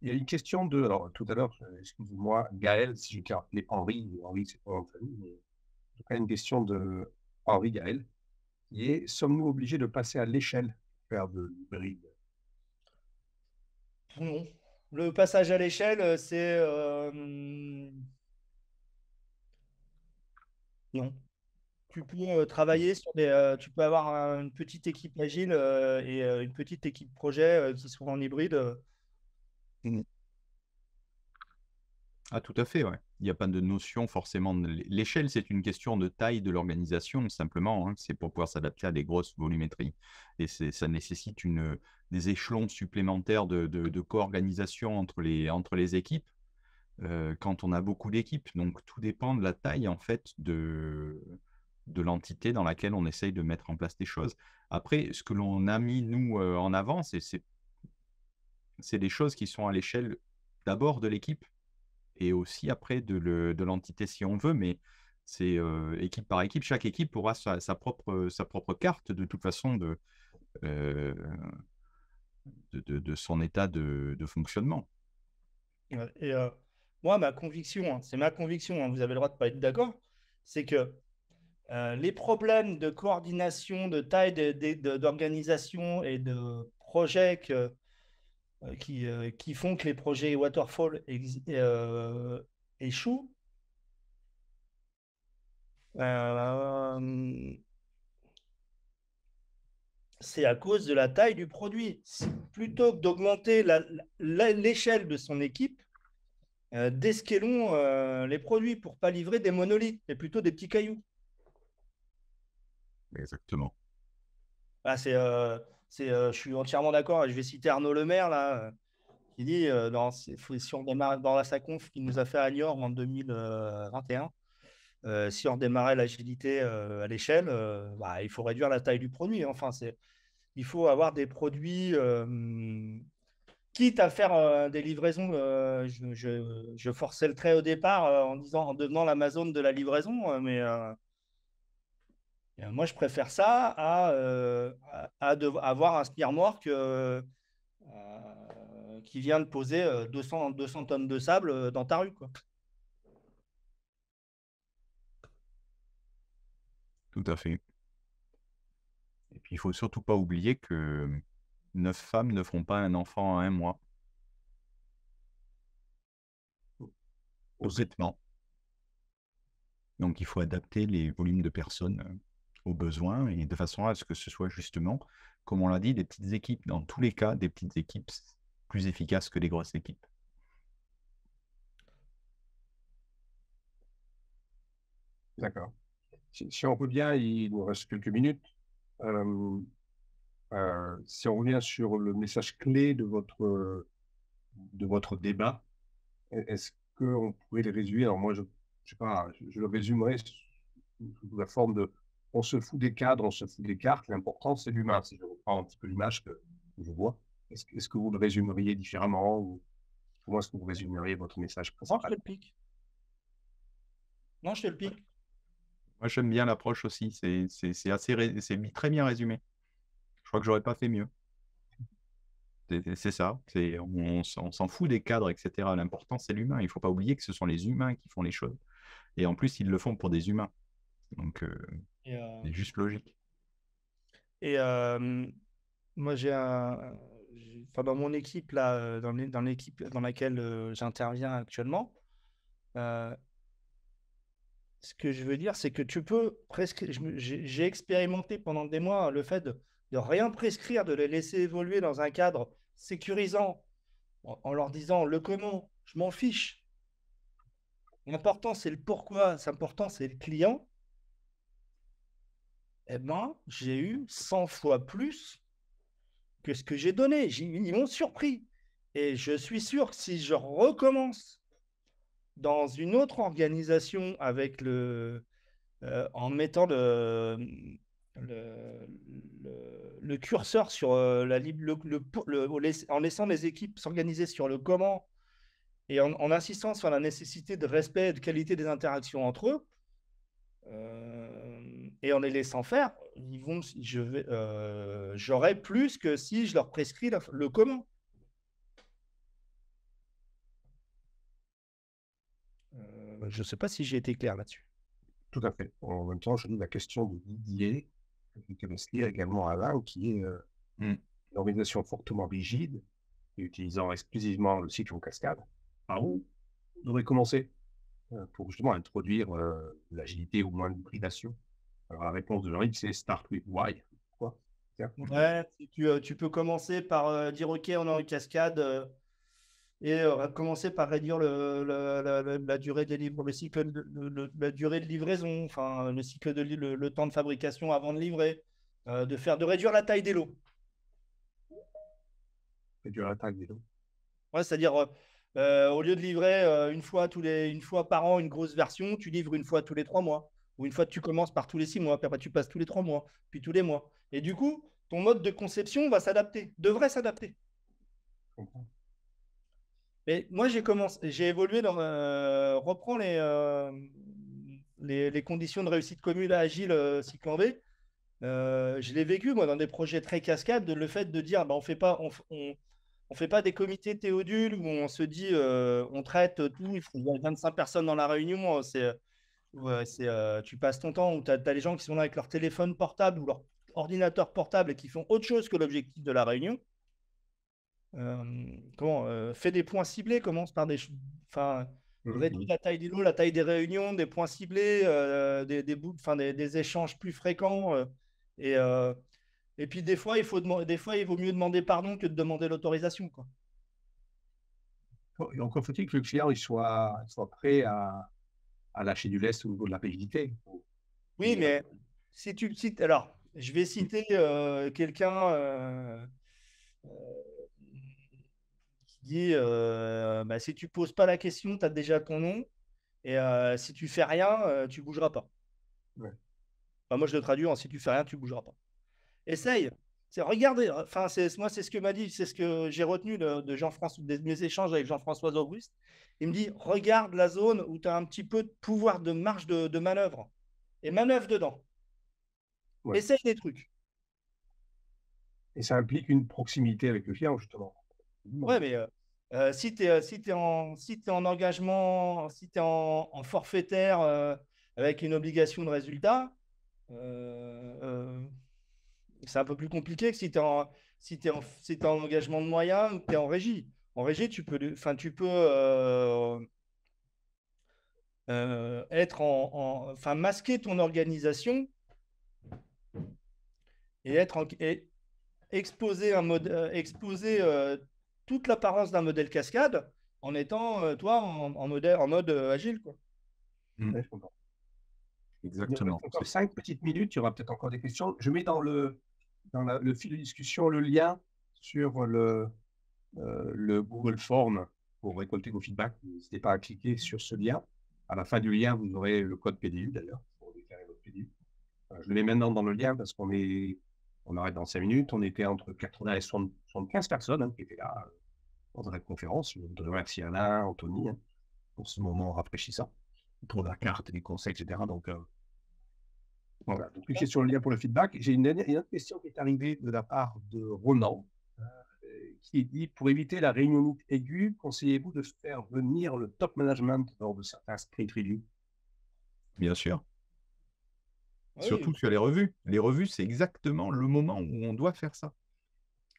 Il y a une question de, alors tout à l'heure, excusez-moi, Gaël, si je t'ai appelé Henri, Henri, c'est pas mon famille, mais en tout cas, une question de Henri Gaël, qui est, sommes-nous obligés de passer à l'échelle pour faire de l'hybride? Non. Le passage à l'échelle, c'est non. Tu peux travailler sur tu peux avoir une petite équipe agile et une petite équipe projet qui sont en hybride. Mhm. Ah, tout à fait, ouais. Il n'y a pas de notion forcément. L'échelle, c'est une question de taille de l'organisation, simplement, hein. C'est pour pouvoir s'adapter à des grosses volumétries. Et ça nécessite des échelons supplémentaires de co-organisation entre les équipes quand on a beaucoup d'équipes. Donc, tout dépend de la taille, en fait, de l'entité dans laquelle on essaye de mettre en place des choses. Après, ce que l'on a mis, nous, en avant, c'est des choses qui sont à l'échelle d'abord de l'équipe et aussi après de l'entité si on veut, mais c'est équipe par équipe. Chaque équipe aura sa propre carte de toute façon euh, de son état de fonctionnement. Et moi, ma conviction, hein, c'est ma conviction, hein, vous avez le droit de ne pas être d'accord, c'est que les problèmes de coordination, de taille d'organisation et de projets qui font que les projets Waterfall échouent, euh, c'est à cause de la taille du produit. Plutôt que d'augmenter l'échelle de son équipe, d'escalons les produits pour ne pas livrer des monolithes, mais plutôt des petits cailloux. Exactement. Ah, je suis entièrement d'accord. Je vais citer Arnaud Lemaire, là, qui dit si on démarre dans sa conf qu'il nous a fait à Niort en 2021, si on démarrait l'agilité à l'échelle, bah, il faut réduire la taille du produit. Enfin, il faut avoir des produits, quitte à faire des livraisons. Je forçais le trait au départ en devenant l'Amazon de la livraison, mais moi, je préfère ça à avoir un Smirmork qui vient de poser 200 tonnes de sable dans ta rue, quoi. Tout à fait. Et puis, il faut surtout pas oublier que 9 femmes ne feront pas un enfant en un mois. Honnêtement. Donc, il faut adapter les volumes de personnes aux besoins et de façon à ce que ce soit justement, comme on l'a dit, des petites équipes. Dans tous les cas, des petites équipes plus efficaces que les grosses équipes. D'accord. Si on peut bien, il nous reste quelques minutes. Si on revient sur le message clé de votre débat, est-ce qu'on pourrait le résumer? Alors moi, je sais pas, je le résumerai sous la forme de on se fout des cadres, on se fout des cartes, l'important c'est l'humain. Si je reprends un petit peu l'image que je vois, est-ce que vous le résumeriez différemment ou comment est-ce que vous résumeriez votre message Non, je te principal? le pique. Non, je te le pique. Moi, j'aime bien l'approche aussi. C'est très bien résumé. Je crois que j'aurais pas fait mieux. C'est ça. On s'en fout des cadres, etc. L'important, c'est l'humain. Il ne faut pas oublier que ce sont les humains qui font les choses. Et en plus, ils le font pour des humains. Donc, Et, euh, c'est juste logique. et, moi, enfin, dans mon équipe, là, dans l'équipe dans laquelle j'interviens actuellement, euh, ce que je veux dire, c'est que tu peux prescrire. J'ai expérimenté pendant des mois le fait de rien prescrire, de les laisser évoluer dans un cadre sécurisant, en leur disant le comment, je m'en fiche. L'important, c'est le pourquoi, l'important, c'est le client. Eh ben, j'ai eu 100 fois plus que ce que j'ai donné. Ils m'ont surpris. Et je suis sûr que si je recommence dans une autre organisation avec en mettant le, le curseur sur en laissant les équipes s'organiser sur le comment et en insistant sur la nécessité de respect et de qualité des interactions entre eux, et en les laissant faire, j'aurai plus que si je leur prescris le comment. Je ne sais pas si j'ai été clair là-dessus. Tout à fait. En même temps, je dis la question de Didier, qui va se lire également à Alain, qui est une organisation fortement rigide et utilisant exclusivement le cycle en cascade. Par où on devrait commencer pour justement introduire l'agilité ou moins l'hybridation? Alors, la réponse de Jean-Yves, c'est Start with Why. Quoi? Ouais, tu peux commencer par dire OK, on est en cascade et commencer par réduire la durée des livres, le cycle la durée de livraison, enfin le cycle le temps de fabrication avant de livrer, de réduire la taille des lots. Réduire la taille des lots. Ouais, c'est-à-dire au lieu de livrer une fois par an une grosse version, tu livres une fois tous les 3 mois. Ou une fois tu commences par tous les 6 mois, puis après tu passes tous les 3 mois, puis tous les mois. Et du coup, ton mode de conception va s'adapter, devrait s'adapter. Je comprends. Mais moi, j'ai évolué dans reprends les conditions de réussite commune à Agile cycle en V. Je l'ai vécu moi dans des projets très cascades, le fait de dire bah, on fait pas des comités théodules où on se dit on traite tout, il y a 25 personnes dans la réunion, tu passes ton temps où tu as les gens qui sont là avec leur téléphone portable ou leur ordinateur portable et qui font autre chose que l'objectif de la réunion. Fais des points ciblés, commence par réduis la taille des lots, la taille des réunions, des points ciblés, des échanges plus fréquents. Et puis des fois, il vaut mieux demander pardon que de demander l'autorisation, quoi. Et encore faut-il que le client il soit prêt à lâcher du lest au niveau de la rigidité. Oui, mais si tu cites, alors, je vais citer quelqu'un qui dit bah, si tu poses pas la question, tu as déjà ton nom. Et si tu fais rien, tu bougeras pas. Ouais. Enfin, moi, je le traduis en si tu fais rien, tu bougeras pas. Essaye. Regardez. Enfin, moi, c'est ce que m'a dit, c'est ce que j'ai retenu de Jean-François, de mes échanges avec Jean-François Auguste. Il me dit regarde la zone où tu as un petit peu de pouvoir de marge de manœuvre et manœuvre dedans. Ouais. Essaye des trucs. Et ça implique une proximité avec le client, justement. Ouais, mais si tu es en engagement, si tu es en forfaitaire avec une obligation de résultat, c'est un peu plus compliqué que si tu es en engagement de moyen ou que tu es en régie. En régie, tu peux masquer ton organisation et exposer toute l'apparence d'un modèle cascade en étant toi en mode agile, quoi. Ouais, je comprends. Exactement. Il nous reste encore 5 petites minutes, il y aura peut-être encore des questions. Je mets dans le fil de discussion le lien sur le Google Form pour récolter vos feedbacks. N'hésitez pas à cliquer sur ce lien. À la fin du lien, vous aurez le code PDU d'ailleurs pour déclarer votre PDU. Je le mets maintenant dans le lien parce on arrête dans 5 minutes. On était entre 80 et 75 personnes qui étaient là dans la conférence. Je voudrais remercier Alain, Anthony pour ce moment rafraîchissant, pour la carte, les conseils, etc. Donc, voilà. Donc, cliquez sur le lien pour le feedback. J'ai une autre question qui est arrivée de la part de Ronan, qui dit pour éviter la réunion aiguë, conseillez-vous de faire venir le top management lors de certains sprint reviews? Bien sûr. Oui. Surtout sur les revues. Les revues, c'est exactement le moment où on doit faire ça.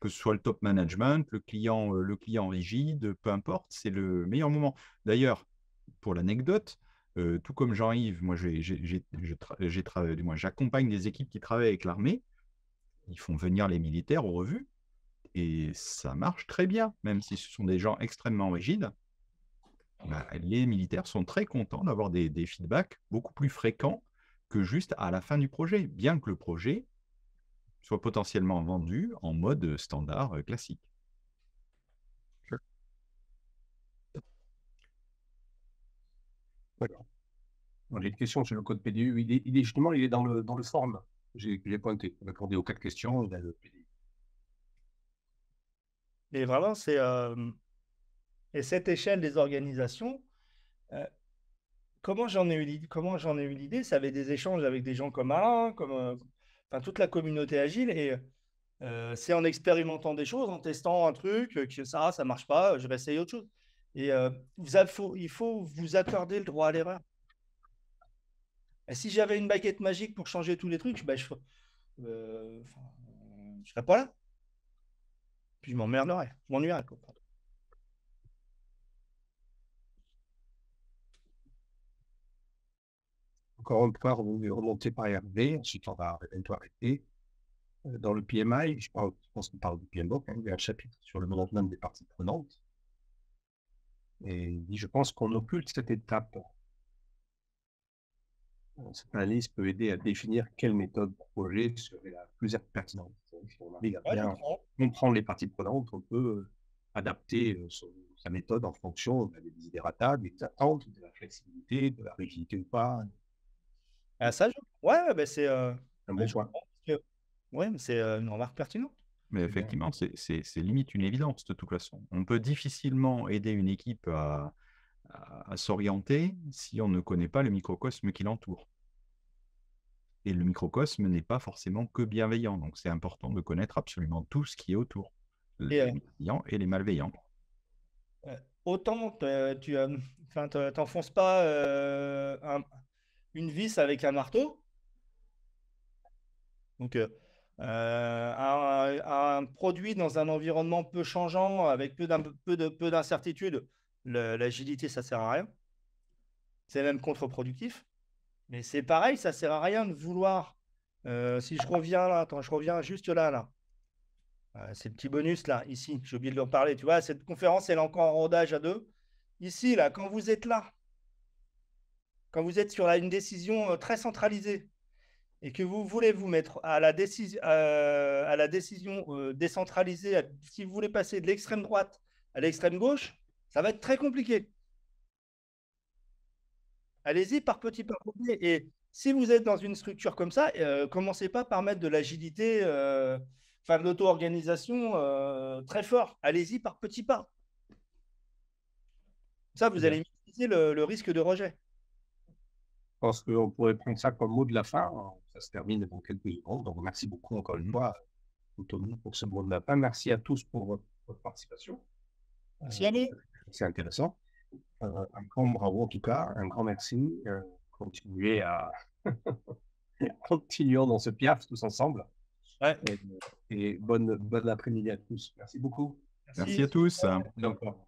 Que ce soit le top management, le client rigide, peu importe, c'est le meilleur moment. D'ailleurs, pour l'anecdote, tout comme Jean-Yves, moi, j'accompagne des équipes qui travaillent avec l'armée. Ils font venir les militaires aux revues et ça marche très bien, même si ce sont des gens extrêmement rigides. Bah, les militaires sont très contents d'avoir des feedbacks beaucoup plus fréquents que juste à la fin du projet, bien que le projet soit potentiellement vendu en mode standard classique. D'accord. J'ai une question sur le code PDU. Il est justement, il est dans le form. J'ai pointé. Répondez aux 4 questions. Il a le PDU. Et vraiment, et cette échelle des organisations, comment j'en ai eu l'idée? Ça avait des échanges avec des gens comme Alain, enfin, toute la communauté agile. Et c'est en expérimentant des choses, en testant un truc, que ça marche pas, je vais essayer autre chose. Et il faut vous accorder le droit à l'erreur. Et si j'avais une baguette magique pour changer tous les trucs, je serais pas là. Puis je m'emmerderais, je m'ennuierais. Encore une fois, on est remonté par Hervé. Ensuite, on va bientôt arrêter. Dans le PMI, je pense qu'on parle du PMBOK, il y a un chapitre sur le management des parties prenantes. Et il dit, je pense qu'on occulte cette étape. Cette analyse peut aider à définir quelle méthode projet serait la plus pertinente. Si on arrive à bien comprendre les parties prenantes, on peut adapter sa méthode en fonction des desiderata, des attentes, de la flexibilité, de la rigidité ou pas. Ouais, c'est un bon choix. Ouais, mais c'est une remarque pertinente. Mais effectivement, c'est limite une évidence de toute façon. On peut difficilement aider une équipe à s'orienter si on ne connaît pas le microcosme qui l'entoure. Et le microcosme n'est pas forcément que bienveillant, donc c'est important de connaître absolument tout ce qui est autour, les bienveillants et les malveillants. Autant tu t'enfonces pas une vis avec un marteau. Donc, un produit dans un environnement peu changeant, avec peu d'incertitudes, l'agilité, ça sert à rien. C'est même contre-productif. Mais c'est pareil, ça sert à rien de vouloir. Si je reviens là, je reviens juste là. C'est le petit bonus là, ici, j'ai oublié de leur parler. Tu vois, cette conférence, elle est encore en rodage à 2. Ici, là, quand vous êtes là, quand vous êtes sur une décision très centralisée, et que vous voulez vous mettre à la décision décentralisée, si vous voulez passer de l'extrême droite à l'extrême gauche, ça va être très compliqué. Allez-y par petits pas. Et si vous êtes dans une structure comme ça, commencez pas par mettre de l'agilité, de l'auto-organisation très fort. Allez-y par petits pas. Ça, vous allez minimiser le risque de rejet. Je pense qu'on pourrait prendre ça comme mot de la fin. Ça se termine dans quelques secondes. Donc, merci beaucoup encore une fois, Anthony, pour ce mot de la fin. Merci à tous pour votre participation. Merci à vous. C'est intéressant. Un grand bravo en tout cas, un grand merci. Continuons dans ce piaf tous ensemble. Ouais. Et bonne après-midi à tous. Merci beaucoup. Merci à tous. Encore.